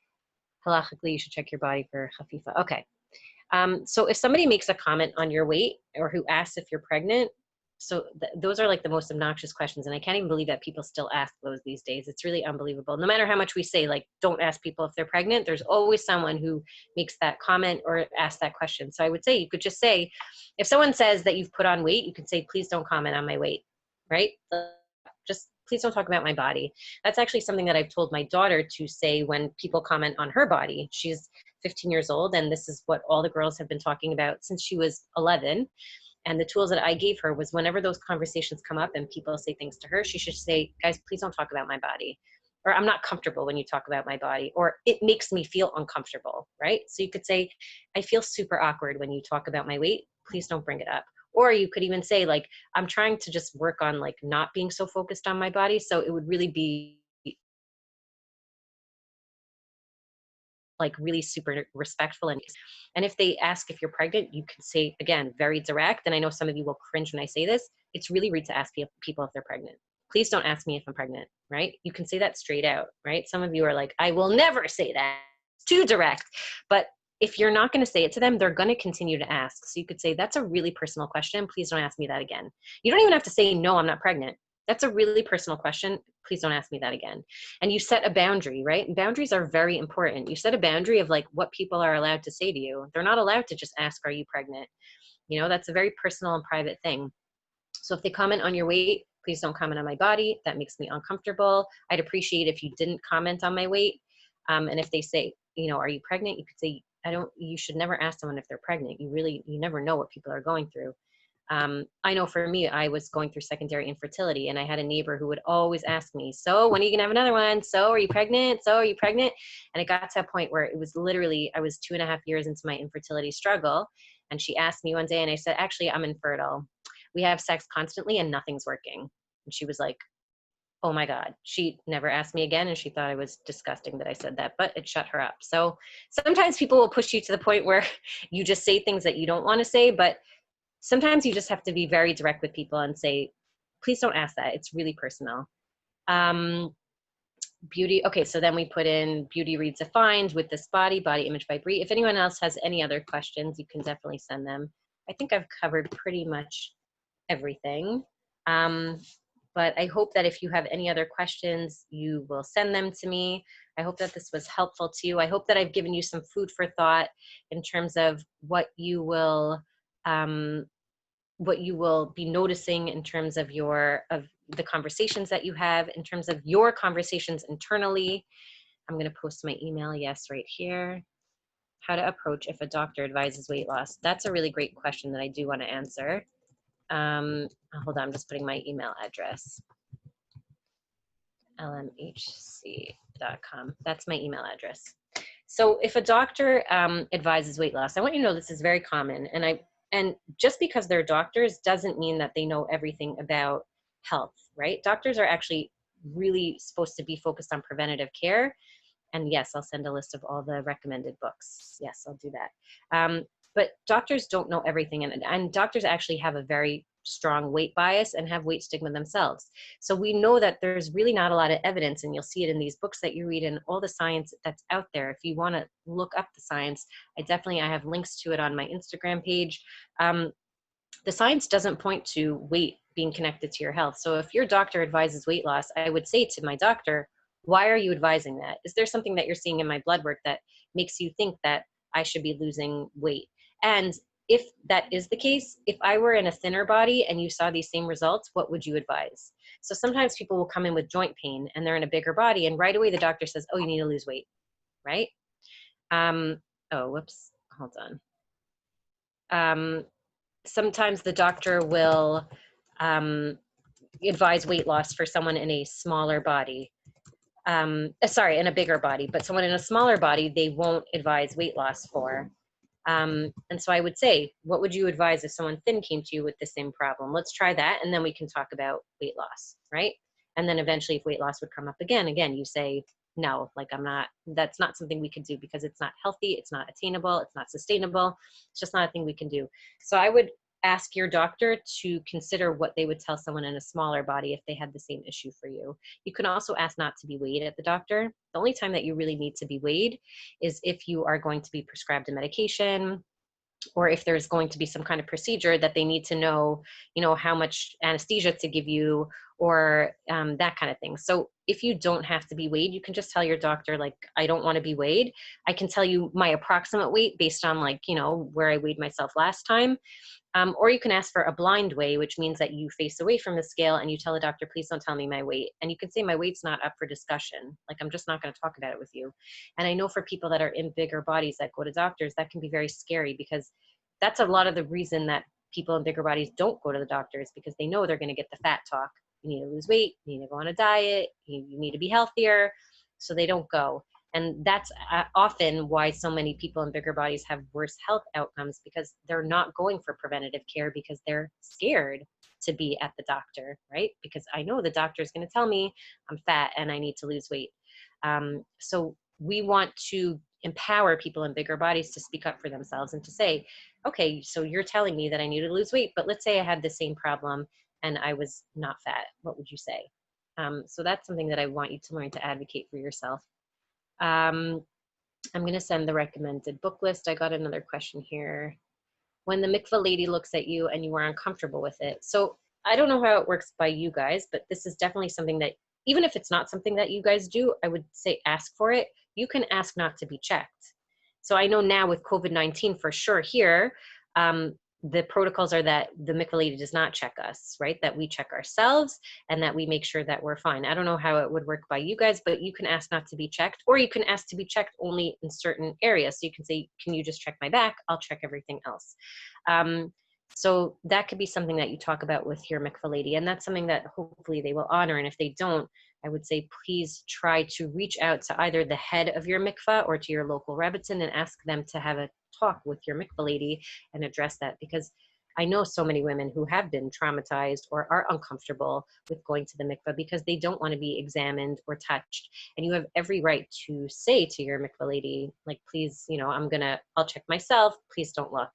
halachically, you should check your body for chafifa? Okay. So if somebody makes a comment on your weight or who asks if you're pregnant, so those are like the most obnoxious questions. And I can't even believe that people still ask those these days. It's really unbelievable. No matter how much we say, like, don't ask people if they're pregnant, there's always someone who makes that comment or asks that question. So I would say, you could just say, if someone says that you've put on weight, you can say, please don't comment on my weight, right? Just please don't talk about my body. That's actually something that I've told my daughter to say when people comment on her body. She's 15 years old, and this is what all the girls have been talking about since she was 11. And the tools that I gave her was whenever those conversations come up and people say things to her, she should say, guys, please don't talk about my body. Or I'm not comfortable when you talk about my body, or it makes me feel uncomfortable, right? So you could say, I feel super awkward when you talk about my weight. Please don't bring it up. Or you could even say, like, I'm trying to just work on like not being so focused on my body. So it would really be like really super respectful. And if they ask if you're pregnant, you can say, again, very direct. And I know some of you will cringe when I say this. It's really rude to ask people if they're pregnant. please don't ask me if I'm pregnant, right? You can say that straight out, right? Some of you are like, I will never say that. It's too direct. But if you're not going to say it to them, they're going to continue to ask. So you could say, that's a really personal question. Please don't ask me that again. You don't even have to say, no, I'm not pregnant. That's a really personal question. Please don't ask me that again. And you set a boundary, right? And boundaries are very important. You set a boundary of like what people are allowed to say to you. They're not allowed to just ask, are you pregnant? You know, that's a very personal and private thing. So if they comment on your weight, please don't comment on my body. That makes me uncomfortable. I'd appreciate if you didn't comment on my weight. And if they say, you know, are you pregnant? You could say, you should never ask someone if they're pregnant. You never know what people are going through. I know for me, I was going through secondary infertility, and I had a neighbor who would always ask me, so when are you gonna have another one? So are you pregnant? So are you pregnant? And it got to a point where it was literally, I was 2.5 years into my infertility struggle. And she asked me one day, and I said, actually, I'm infertile. We have sex constantly and nothing's working. And she was like, oh my God. She never asked me again, and she thought I was disgusting that I said that, but it shut her up. So sometimes people will push you to the point where you just say things that you don't want to say, but sometimes you just have to be very direct with people and say, please don't ask that. It's really personal. Beauty. Okay, so then we put in beauty redefined with this body image by Brie. If anyone else has any other questions, you can definitely send them. I think I've covered pretty much everything. But I hope that if you have any other questions, you will send them to me. I hope that this was helpful to you. I hope that I've given you some food for thought in terms of what you will be noticing in terms of the conversations that you have, in terms of your conversations internally. I'm going to post my email, yes, right here. How to approach if a doctor advises weight loss. That's a really great question that I do want to answer. Hold on, I'm just putting my email address. lmhc.com. That's my email address. So if a doctor advises weight loss, I want you to know this is very common. And just because they're doctors doesn't mean that they know everything about health, right? Doctors are actually really supposed to be focused on preventative care. And yes, I'll send a list of all the recommended books. Yes, I'll do that. But doctors don't know everything. And doctors actually have a very strong weight bias and have weight stigma themselves. So we know that there's really not a lot of evidence, and you'll see it in these books that you read and all the science that's out there. If you want to look up the science, I have links to it on my Instagram page. The science doesn't point to weight being connected to your health. So if your doctor advises weight loss, I would say to my doctor, why are you advising that? Is there something that you're seeing in my blood work that makes you think that I should be losing weight? And if that is the case, if I were in a thinner body and you saw these same results, what would you advise? So sometimes people will come in with joint pain and they're in a bigger body, and right away the doctor says, oh, you need to lose weight, right? Oh, whoops, hold on. Sometimes the doctor will advise weight loss for someone in a smaller body. In a bigger body, but someone in a smaller body, they won't advise weight loss for. And so I would say, what would you advise if someone thin came to you with the same problem? Let's try that, and then we can talk about weight loss, right? And then eventually if weight loss would come up again, you say, no, that's not something we could do because it's not healthy, it's not attainable, it's not sustainable, it's just not a thing we can do. So I would ask your doctor to consider what they would tell someone in a smaller body if they had the same issue for you. You can also ask not to be weighed at the doctor. The only time that you really need to be weighed is if you are going to be prescribed a medication, or if there's going to be some kind of procedure that they need to know, how much anesthesia to give you, or that kind of thing. So if you don't have to be weighed, you can just tell your doctor, I don't want to be weighed. I can tell you my approximate weight based on where I weighed myself last time. Or you can ask for a blind weigh, which means that you face away from the scale and you tell the doctor, please don't tell me my weight. And you can say my weight's not up for discussion. I'm just not going to talk about it with you. And I know for people that are in bigger bodies that go to doctors, that can be very scary, because that's a lot of the reason that people in bigger bodies don't go to the doctors, because they know they're going to get the fat talk. You need to lose weight, you need to go on a diet, you need to be healthier. So they don't go. And that's often why so many people in bigger bodies have worse health outcomes, because they're not going for preventative care because they're scared to be at the doctor, right? Because I know the doctor is going to tell me I'm fat and I need to lose weight. So we want to empower people in bigger bodies to speak up for themselves and to say, okay, so you're telling me that I need to lose weight, but let's say I had the same problem and I was not fat. What would you say? So that's something that I want you to learn to advocate for yourself. I'm going to send the recommended book list. I got another question here. When the mikvah lady looks at you and you are uncomfortable with it. So I don't know how it works by you guys, but this is definitely something that, even if it's not something that you guys do, I would say ask for it. You can ask not to be checked. So I know now with COVID-19 for sure here, the protocols are that the mikvah lady does not check us, right? That we check ourselves and that we make sure that we're fine. I don't know how it would work by you guys, but you can ask not to be checked, or you can ask to be checked only in certain areas. So you can say, can you just check my back? I'll check everything else. So that could be something that you talk about with your mikvah lady, and that's something that hopefully they will honor. And if they don't, I would say please try to reach out to either the head of your mikvah or to your local rebbitzin and ask them to have a talk with your mikvah lady and address that, because I know so many women who have been traumatized or are uncomfortable with going to the mikvah because they don't want to be examined or touched. And you have every right to say to your mikvah lady, like, please, I'll check myself, please don't look.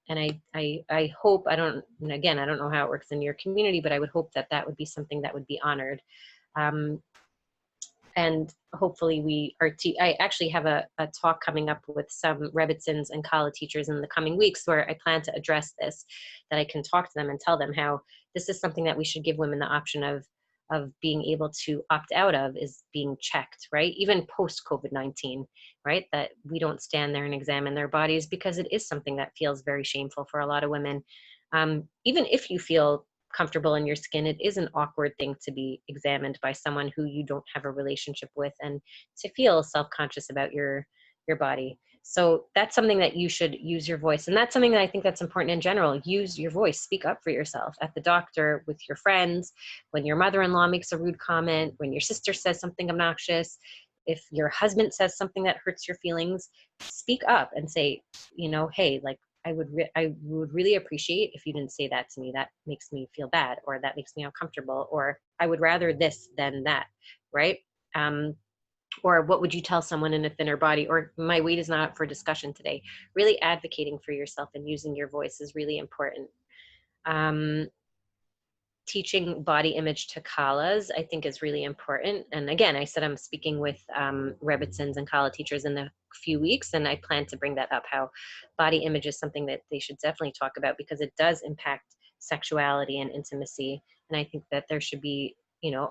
And I hope, I don't know how it works in your community, but I would hope that that would be something that would be honored. And hopefully I actually have a talk coming up with some rebbitzins and kala teachers in the coming weeks where I plan to address this, that I can talk to them and tell them how this is something that we should give women the option of being able to opt out of, is being checked, right? Even post COVID-19, right? That we don't stand there and examine their bodies, because it is something that feels very shameful for a lot of women. Even if you feel comfortable in your skin, it is an awkward thing to be examined by someone who you don't have a relationship with, and to feel self-conscious about your body. So that's something that you should use your voice. And that's something that I think that's important in general. Use your voice, speak up for yourself at the doctor, with your friends, when your mother-in-law makes a rude comment, when your sister says something obnoxious, if your husband says something that hurts your feelings, speak up and say, hey, like, I would really appreciate if you didn't say that to me. That makes me feel bad, or that makes me uncomfortable, or I would rather this than that, right? Or what would you tell someone in a thinner body, or my weight is not up for discussion today. Really advocating for yourself and using your voice is really important. Teaching body image to kalas, I think, is really important. And again, I said I'm speaking with rebbitzins and kala teachers in a few weeks, and I plan to bring that up, how body image is something that they should definitely talk about, because it does impact sexuality and intimacy. And I think that there should be,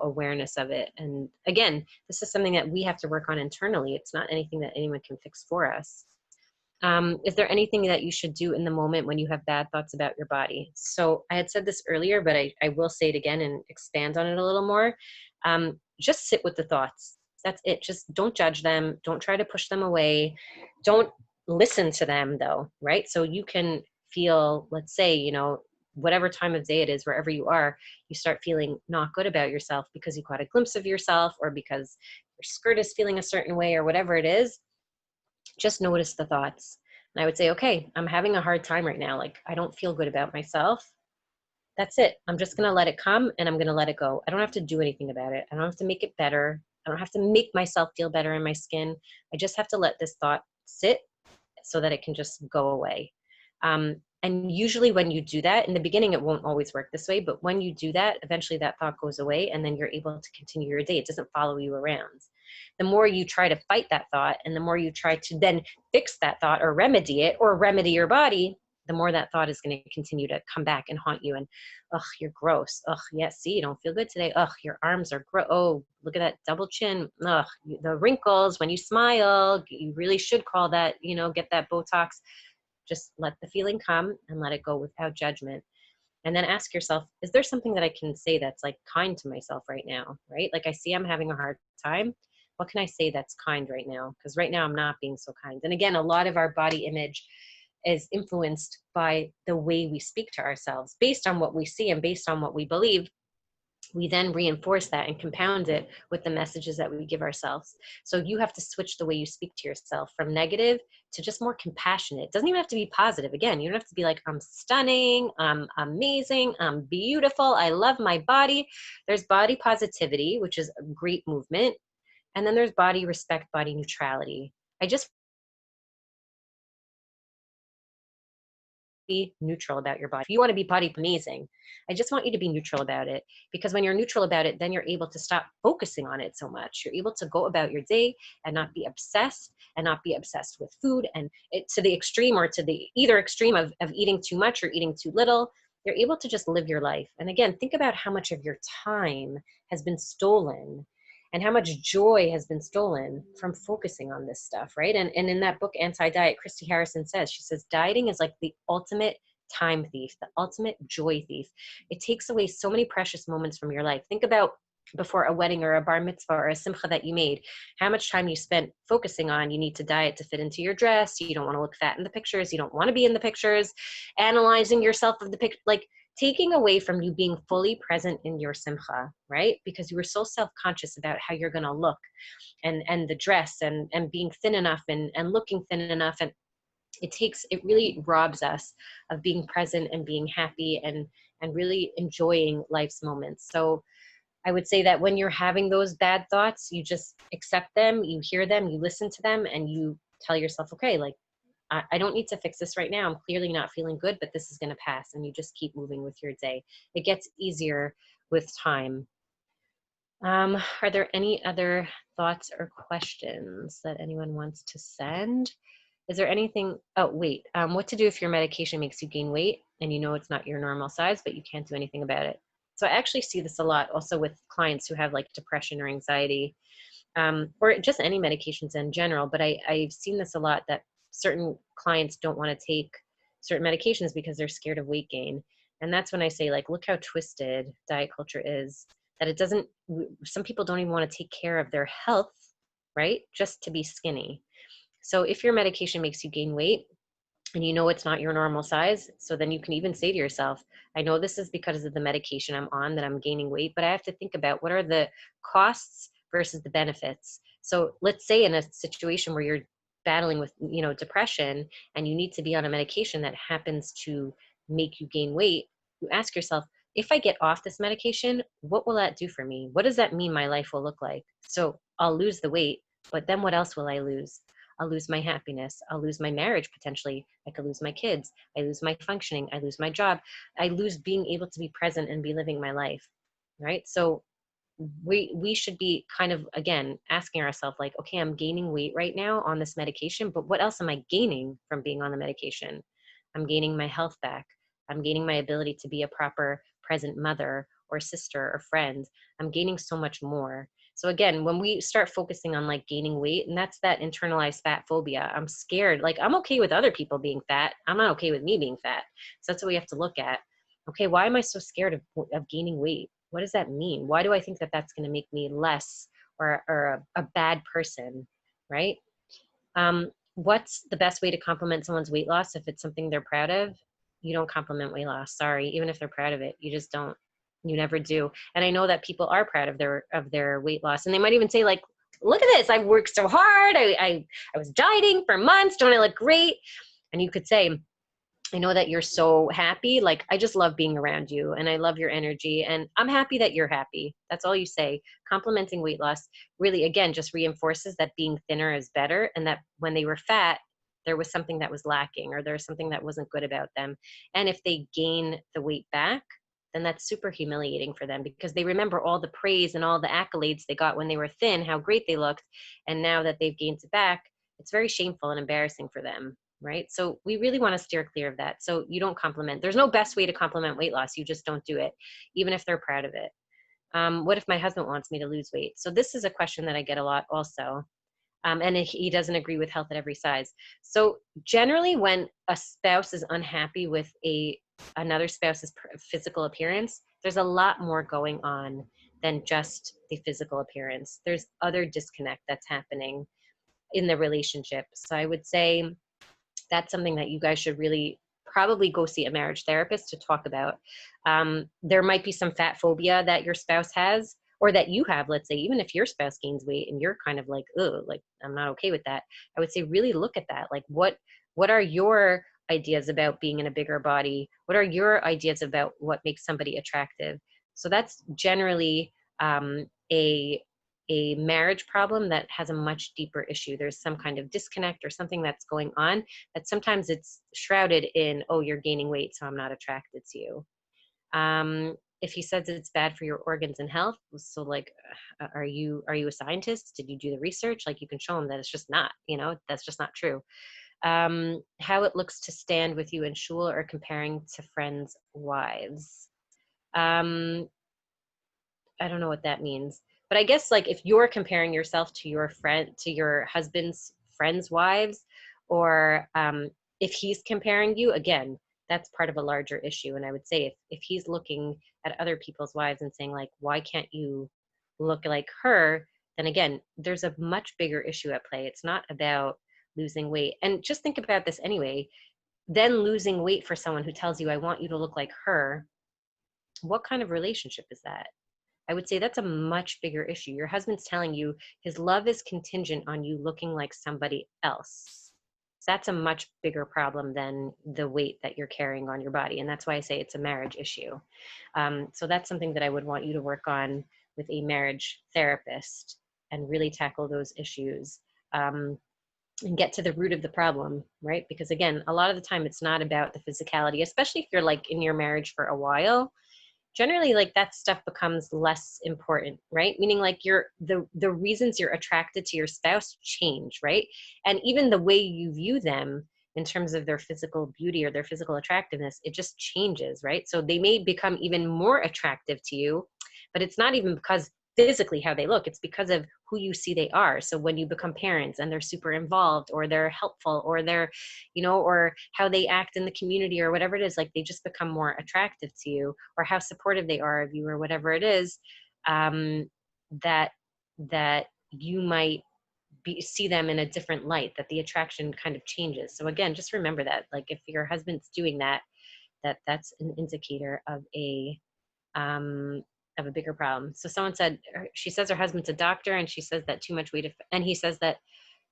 awareness of it. And again, this is something that we have to work on internally. It's not anything that anyone can fix for us. Is there anything that you should do in the moment when you have bad thoughts about your body? So I had said this earlier, but I will say it again and expand on it a little more. Just sit with the thoughts. That's it. Just don't judge them. Don't try to push them away. Don't listen to them, though, right? So you can feel, let's say, whatever time of day it is, wherever you are, you start feeling not good about yourself because you caught a glimpse of yourself, or because your skirt is feeling a certain way, or whatever it is. Just notice the thoughts. And I would say, okay, I'm having a hard time right now. Like, I don't feel good about myself. That's it. I'm just going to let it come, and I'm going to let it go. I don't have to do anything about it. I don't have to make it better. I don't have to make myself feel better in my skin. I just have to let this thought sit so that it can just go away. And usually when you do that, in the beginning, it won't always work this way, but when you do that, eventually that thought goes away, and then you're able to continue your day. It doesn't follow you around. The more you try to fight that thought, and the more you try to then fix that thought or remedy it, or remedy your body, the more that thought is going to continue to come back and haunt you. And, ugh, you're gross. Ugh, yeah, see, you don't feel good today. Ugh, your arms are gross. Oh, look at that double chin. Ugh, the wrinkles when you smile. You really should call that, get that Botox. Just let the feeling come and let it go without judgment. And then ask yourself, is there something that I can say that's like kind to myself right now, right? Like, I see I'm having a hard time. What can I say that's kind right now? Because right now I'm not being so kind. And again, a lot of our body image is influenced by the way we speak to ourselves. Based on what we see and based on what we believe, we then reinforce that and compound it with the messages that we give ourselves. So you have to switch the way you speak to yourself from negative to just more compassionate. It doesn't even have to be positive. Again, you don't have to be like, I'm stunning, I'm amazing, I'm beautiful, I love my body. There's body positivity, which is a great movement. And then there's body respect, body neutrality. I just be neutral about your body. If you want to be body amazing, I just want you to be neutral about it, because when you're neutral about it, then you're able to stop focusing on it so much. You're able to go about your day and not be obsessed, and not be obsessed with food and it to the extreme, or to the either extreme of eating too much or eating too little. You're able to just live your life. And again, think about how much of your time has been stolen and how much joy has been stolen from focusing on this stuff, right? And in that book, Anti-Diet, Christy Harrison says, she says, dieting is like the ultimate time thief, the ultimate joy thief. It takes away so many precious moments from your life. Think about before a wedding or a bar mitzvah or a simcha that you made, how much time you spent focusing on you need to diet to fit into your dress. You don't want to look fat in the pictures. You don't want to be in the pictures, analyzing yourself of the picture, like taking away from you being fully present in your simcha, right? Because you were so self-conscious about how you're going to look and the dress and being thin enough and looking thin enough. And it really robs us of being present and being happy and really enjoying life's moments. So I would say that when you're having those bad thoughts, you just accept them, you hear them, you listen to them, and you tell yourself, okay, like, I don't need to fix this right now. I'm clearly not feeling good, but this is going to pass. And you just keep moving with your day. It gets easier with time. Are there any other thoughts or questions that anyone wants to send? Is there anything, oh, wait, what to do if your medication makes you gain weight and you know it's not your normal size, but you can't do anything about it? So I actually see this a lot also with clients who have like depression or anxiety, or just any medications in general. But I've seen this a lot, that certain clients don't want to take certain medications because they're scared of weight gain. And that's when I say, like, look how twisted diet culture is, that it doesn't, some people don't even want to take care of their health, right? Just to be skinny. So if your medication makes you gain weight, and you know it's not your normal size, so then you can even say to yourself, I know this is because of the medication I'm on that I'm gaining weight, but I have to think about what are the costs versus the benefits. So let's say in a situation where you're battling with, depression, and you need to be on a medication that happens to make you gain weight, you ask yourself, if I get off this medication, what will that do for me? What does that mean my life will look like? So I'll lose the weight, but then what else will I lose? I'll lose my happiness. I'll lose my marriage potentially. I could lose my kids. I lose my functioning. I lose my job. I lose being able to be present and be living my life, right? So we should be kind of, again, asking ourselves, like, okay, I'm gaining weight right now on this medication, but what else am I gaining from being on the medication? I'm gaining my health back. I'm gaining my ability to be a proper present mother or sister or friend. I'm gaining so much more. So again, when we start focusing on like gaining weight, and that's that internalized fat phobia, I'm scared. Like, I'm okay with other people being fat. I'm not okay with me being fat. So that's what we have to look at. Okay, why am I so scared of gaining weight? What does that mean? Why do I think that that's going to make me less or a bad person, right? What's the best way to compliment someone's weight loss if it's something they're proud of? You don't compliment weight loss. Sorry, even if they're proud of it, you just don't. You never do. And I know that people are proud of their weight loss, and they might even say, like, look at this, I've worked so hard. I was dieting for months. Don't I look great? And you could say, I know that you're so happy. Like, I just love being around you and I love your energy and I'm happy that you're happy. That's all you say. Complimenting weight loss really, again, just reinforces that being thinner is better, and that when they were fat, there was something that was lacking or there was something that wasn't good about them. And if they gain the weight back, then that's super humiliating for them, because they remember all the praise and all the accolades they got when they were thin, how great they looked. And now that they've gained it back, it's very shameful and embarrassing for them, right? So we really want to steer clear of that. So you don't compliment. There's no best way to compliment weight loss. You just don't do it, even if they're proud of it. What if my husband wants me to lose weight? So this is a question that I get a lot also. And he doesn't agree with health at every size. So generally when a spouse is unhappy with another spouse's physical appearance, there's a lot more going on than just the physical appearance. There's other disconnect that's happening in the relationship. So I would say that's something that you guys should really probably go see a marriage therapist to talk about. There might be some fat phobia that your spouse has, or that you have. Let's say, even if your spouse gains weight and you're kind of like, oh, like, I'm not okay with that. I would say really look at that. Like, what are your ideas about being in a bigger body? What are your ideas about what makes somebody attractive? So that's generally a a marriage problem that has a much deeper issue. There's some kind of disconnect or something that's going on that sometimes it's shrouded in, oh, you're gaining weight, so I'm not attracted to you. If he says it's bad for your organs and health, so like, are you a scientist? Did you do the research? Like, you can show him that it's just not, that's just not true. How it looks to stand with you in shul or comparing to friends' wives. I don't know what that means, but I guess like if you're comparing yourself to your husband's friends' wives, or if he's comparing you, again, that's part of a larger issue. And I would say if he's looking at other people's wives and saying like, why can't you look like her? Then again, there's a much bigger issue at play. It's not about losing weight. And just think about this anyway, then losing weight for someone who tells you, I want you to look like her. What kind of relationship is that? I would say that's a much bigger issue. Your husband's telling you his love is contingent on you looking like somebody else. That's a much bigger problem than the weight that you're carrying on your body. And that's why I say it's a marriage issue. So that's something that I would want you to work on with a marriage therapist and really tackle those issues. And get to the root of the problem, right? Because again, a lot of the time it's not about the physicality, especially if you're like in your marriage for a while. Generally, like that stuff becomes less important, right? Meaning like the reasons you're attracted to your spouse change, right? And even the way you view them in terms of their physical beauty or their physical attractiveness, it just changes, right? So they may become even more attractive to you, but it's not even because physically how they look, it's because of who you see they are. So when you become parents and they're super involved, or they're helpful, or they're, or how they act in the community, or whatever it is, like they just become more attractive to you, or how supportive they are of you, or whatever it is, that you might see them in a different light, that the attraction kind of changes. So again, just remember that, like if your husband's doing that, that's an indicator of a bigger problem. So someone said, she says her husband's a doctor, and she says that too much weight, and he says that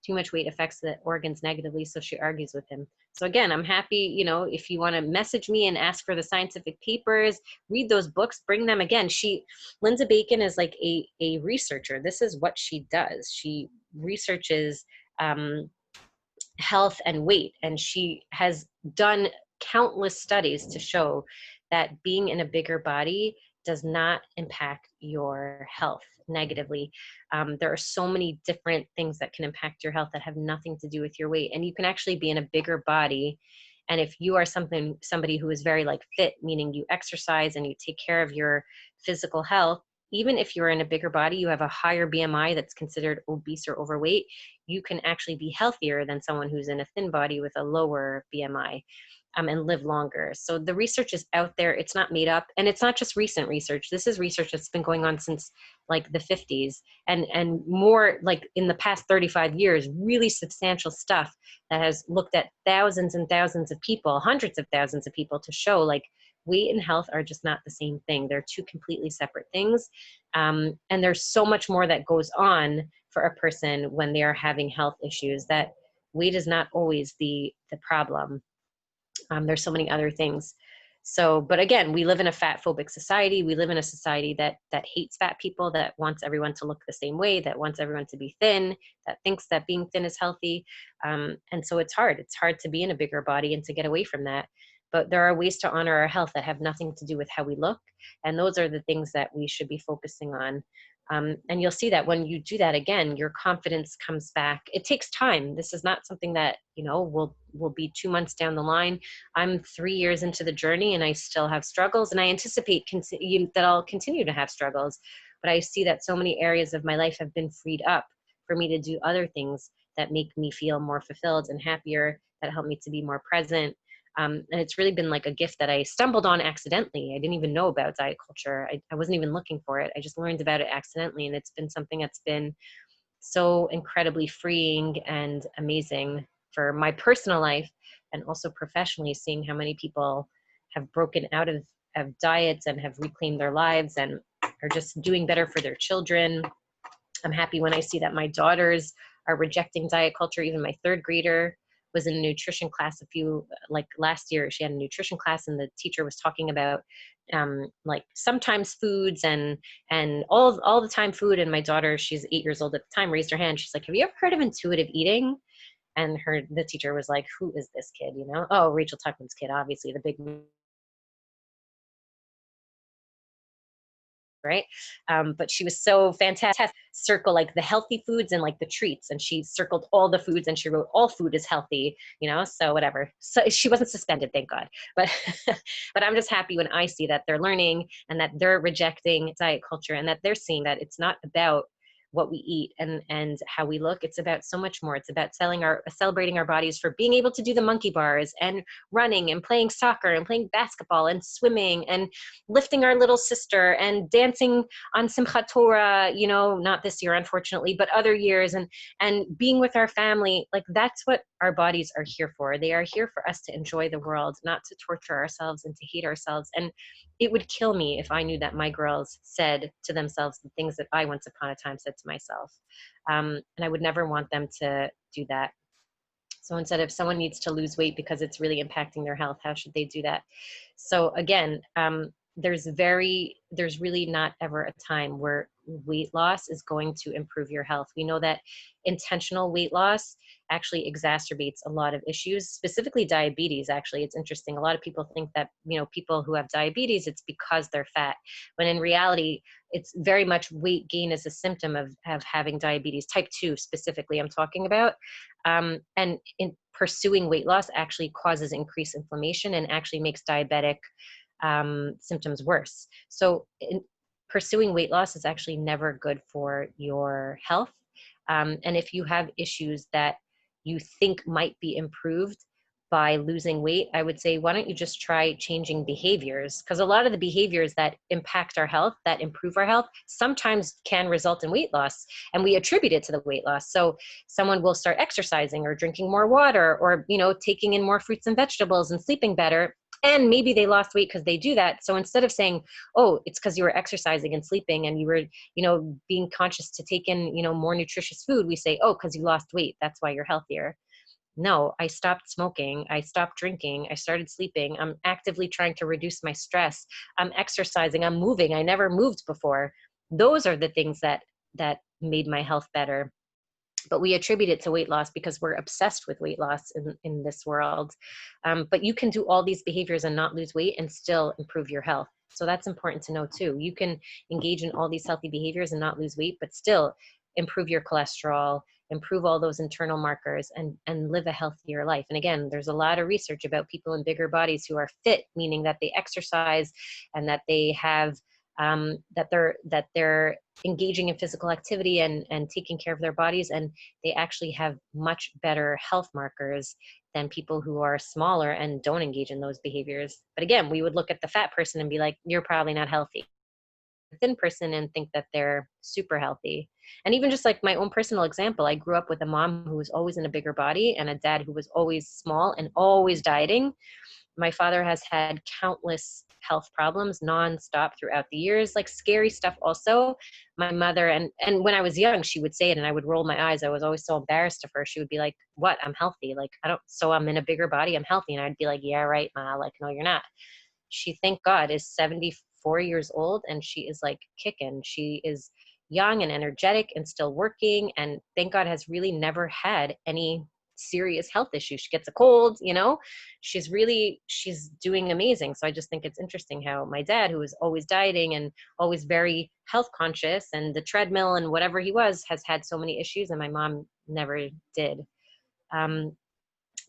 too much weight affects the organs negatively. So she argues with him. So again, I'm happy, if you want to message me and ask for the scientific papers, read those books, bring them. Again, Lindsay Bacon is like a researcher. This is what she does. She researches health and weight, and she has done countless studies to show that being in a bigger body does not impact your health negatively. There are so many different things that can impact your health that have nothing to do with your weight. And you can actually be in a bigger body. And if you are somebody who is very like fit, meaning you exercise and you take care of your physical health, even if you're in a bigger body, you have a higher BMI that's considered obese or overweight, you can actually be healthier than someone who's in a thin body with a lower BMI. And live longer. So the research is out there. It's not made up, and it's not just recent research. This is research that's been going on since like the 50s, and more like in the past 35 years, really substantial stuff that has looked at thousands and thousands of people, hundreds of thousands of people, to show like weight and health are just not the same thing. They're two completely separate things. And there's so much more that goes on for a person when they are having health issues, that weight is not always the problem. There's so many other things. So, but again, we live in a fat phobic society. We live in a society that hates fat people, that wants everyone to look the same way, that wants everyone to be thin, that thinks that being thin is healthy. And so it's hard. It's hard to be in a bigger body and to get away from that. But there are ways to honor our health that have nothing to do with how we look. And those are the things that we should be focusing on. And you'll see that when you do that, again, your confidence comes back. It takes time. This is not something that, will be 2 months down the line. I'm 3 years into the journey and I still have struggles, and I anticipate that I'll continue to have struggles. But I see that so many areas of my life have been freed up for me to do other things that make me feel more fulfilled and happier, that help me to be more present. And it's really been like a gift that I stumbled on accidentally. I didn't even know about diet culture. I wasn't even looking for it. I just learned about it accidentally. And it's been something that's been so incredibly freeing and amazing for my personal life, and also professionally, seeing how many people have broken out of diets and have reclaimed their lives and are just doing better for their children. I'm happy when I see that my daughters are rejecting diet culture. Even my third grader was in a nutrition class like last year. She had a nutrition class, and the teacher was talking about like sometimes foods and all the time food. And my daughter, she's 8 years old at the time, raised her hand. She's like, "Have you ever heard of intuitive eating?" And the teacher was like, "Who is this kid? You know, oh, Rachel Tuckman's kid, obviously the big," right? But she was so fantastic. Circle like the healthy foods and like the treats, and she circled all the foods, and she wrote all food is healthy, you know. So whatever. So she wasn't suspended, thank God. But but I'm just happy when I see that they're learning and that they're rejecting diet culture, and that they're seeing that it's not about what we eat and how we look. It's about so much more. It's about celebrating our bodies for being able to do the monkey bars and running and playing soccer and playing basketball and swimming and lifting our little sister and dancing on Simchat Torah, you know, not this year, unfortunately, but other years, and being with our family. Like, that's what our bodies are here for. They are here for us to enjoy the world, not to torture ourselves and to hate ourselves. And it would kill me if I knew that my girls said to themselves the things that I once upon a time said to myself. And I would never want them to do that. So instead, if someone needs to lose weight because it's really impacting their health, how should they do that? So again, there's really not ever a time where weight loss is going to improve your health. We know that intentional weight loss actually exacerbates a lot of issues, specifically diabetes. Actually, it's interesting. A lot of people think that, you know, people who have diabetes, it's because they're fat, when in reality, it's very much weight gain is a symptom of having diabetes type 2 specifically I'm talking about. And in pursuing weight loss actually causes increased inflammation and actually makes diabetic symptoms worse. So pursuing weight loss is actually never good for your health. And if you have issues that you think might be improved by losing weight, I would say, why don't you just try changing behaviors? Because a lot of the behaviors that impact our health, that improve our health, sometimes can result in weight loss, and we attribute it to the weight loss. So someone will start exercising or drinking more water, or, you know, taking in more fruits and vegetables and sleeping better. And maybe they lost weight because they do that. So instead of saying, oh, it's because you were exercising and sleeping and you were, you know, being conscious to take in, you know, more nutritious food, we say, oh, because you lost weight, that's why you're healthier. No, I stopped smoking. I stopped drinking. I started sleeping. I'm actively trying to reduce my stress. I'm exercising. I'm moving. I never moved before. Those are the things that made my health better. But we attribute it to weight loss because we're obsessed with weight loss in this world. But you can do all these behaviors and not lose weight and still improve your health. So that's important to know too. You can engage in all these healthy behaviors and not lose weight, but still improve your cholesterol, improve all those internal markers, and live a healthier life. And again, there's a lot of research about people in bigger bodies who are fit, meaning that they exercise and that they have that they're engaging in physical activity and taking care of their bodies, and they actually have much better health markers than people who are smaller and don't engage in those behaviors. But again, we would look at the fat person and be like, you're probably not healthy. The thin person and think that they're super healthy. And even just like my own personal example, I grew up with a mom who was always in a bigger body and a dad who was always small and always dieting. My father has had countless health problems nonstop throughout the years, like scary stuff also. My mother, and when I was young, she would say it and I would roll my eyes. I was always so embarrassed of her. She would be like, what? I'm healthy. Like, so I'm in a bigger body. I'm healthy. And I'd be like, yeah, right, Ma. Like, no, you're not. She, thank God, is 74 years old and she is like kicking. She is young and energetic and still working. And thank God has really never had any serious health issues. She gets a cold, you know, she's doing amazing. So I just think it's interesting how my dad, who was always dieting and always very health conscious and the treadmill and whatever he was, has had so many issues, and my mom never did.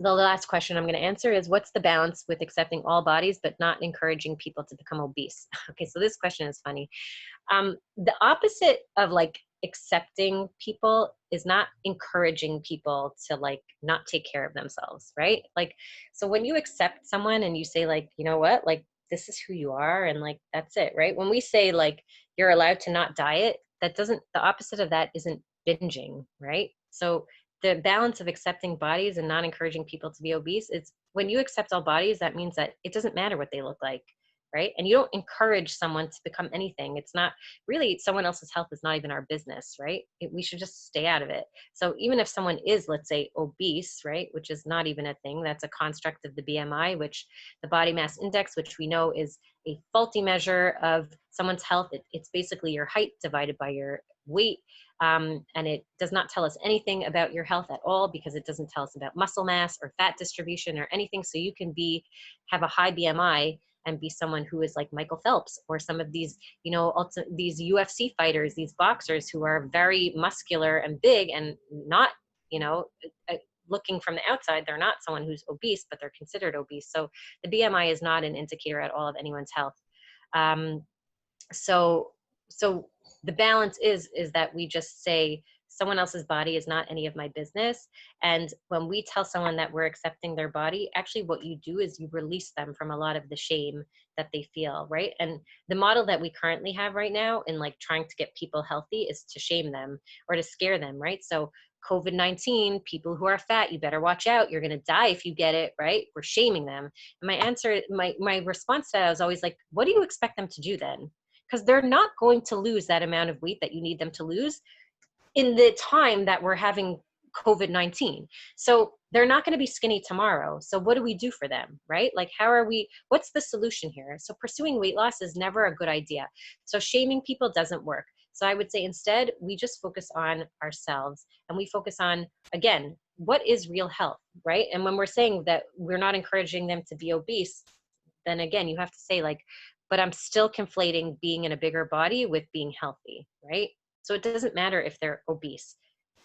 The last question I'm going to answer is, what's the balance with accepting all bodies but not encouraging people to become obese? Okay, so this question is funny. The opposite of like accepting people is not encouraging people to like not take care of themselves, right? Like, so when you accept someone and you say like, you know what, like this is who you are and like that's it, right? When we say like you're allowed to not diet, the opposite of that isn't binging, right? So the balance of accepting bodies and not encouraging people to be obese, it's when you accept all bodies, that means that it doesn't matter what they look like, right? And you don't encourage someone to become anything. It's not really, someone else's health is not even our business, right? We should just stay out of it. So even if someone is, let's say, obese, right, which is not even a thing, that's a construct of the BMI, which the body mass index, which we know is a faulty measure of someone's health. It's basically your height divided by your weight. And it does not tell us anything about your health at all, because it doesn't tell us about muscle mass or fat distribution or anything. So you can have a high BMI and be someone who is like Michael Phelps, or some of these, these UFC fighters, these boxers who are very muscular and big and not, looking from the outside, they're not someone who's obese, but they're considered obese. So the BMI is not an indicator at all of anyone's health. So the balance is that we just say someone else's body is not any of my business. And when we tell someone that we're accepting their body, actually what you do is you release them from a lot of the shame that they feel, right? And the model that we currently have right now in like trying to get people healthy is to shame them or to scare them, right? So COVID-19, people who are fat, you better watch out. You're going to die if you get it, right? We're shaming them. And my response to that was always like, what do you expect them to do then? Because they're not going to lose that amount of weight that you need them to lose in the time that we're having COVID-19. So they're not going to be skinny tomorrow. So what do we do for them, right? Like, what's the solution here? So pursuing weight loss is never a good idea. So shaming people doesn't work. So I would say instead, we just focus on ourselves, and we focus on, again, what is real health, right? And when we're saying that we're not encouraging them to be obese, then again, you have to say like, but I'm still conflating being in a bigger body with being healthy, right? So it doesn't matter if they're obese.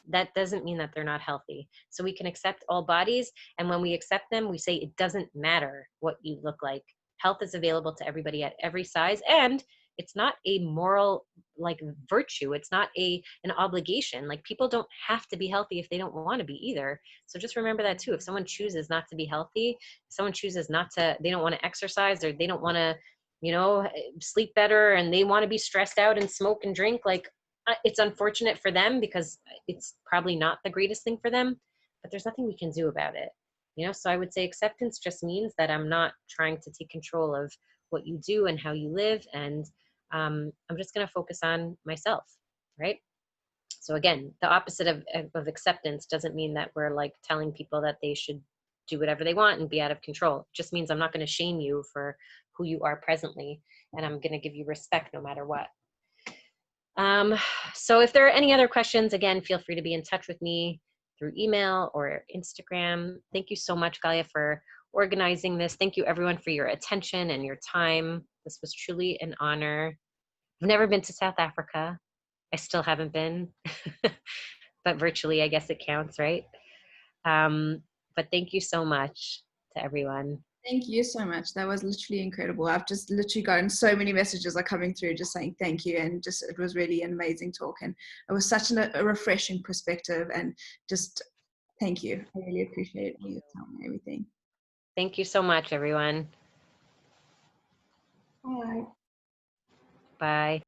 That doesn't mean that they're not healthy. So we can accept all bodies. And when we accept them, we say it doesn't matter what you look like. Health is available to everybody at every size. And it's not a moral like virtue. It's not an obligation. Like, people don't have to be healthy if they don't want to be either. So just remember that too. If someone chooses not to be healthy, if someone chooses they don't want to exercise, or they don't want to, sleep better, and they want to be stressed out and smoke and drink, like, it's unfortunate for them, because it's probably not the greatest thing for them, but there's nothing we can do about it. So I would say acceptance just means that I'm not trying to take control of what you do and how you live. And I'm just going to focus on myself. Right. So again, the opposite of acceptance doesn't mean that we're like telling people that they should do whatever they want and be out of control. It just means I'm not going to shame you for who you are presently, and I'm going to give you respect no matter what. So if there are any other questions, again, feel free to be in touch with me through email or Instagram. Thank you so much, Galia, for organizing this. Thank you, everyone, for your attention and your time. This was truly an honor. I've never been to South Africa. I still haven't been, but virtually, I guess it counts, right? But thank you so much to everyone. Thank you so much. That was literally incredible. I've just literally gotten so many messages are coming through just saying thank you, and just it was really an amazing talk, and it was such a refreshing perspective, and just thank you. I really appreciate all your time and everything. Thank you so much, everyone. Bye. Bye.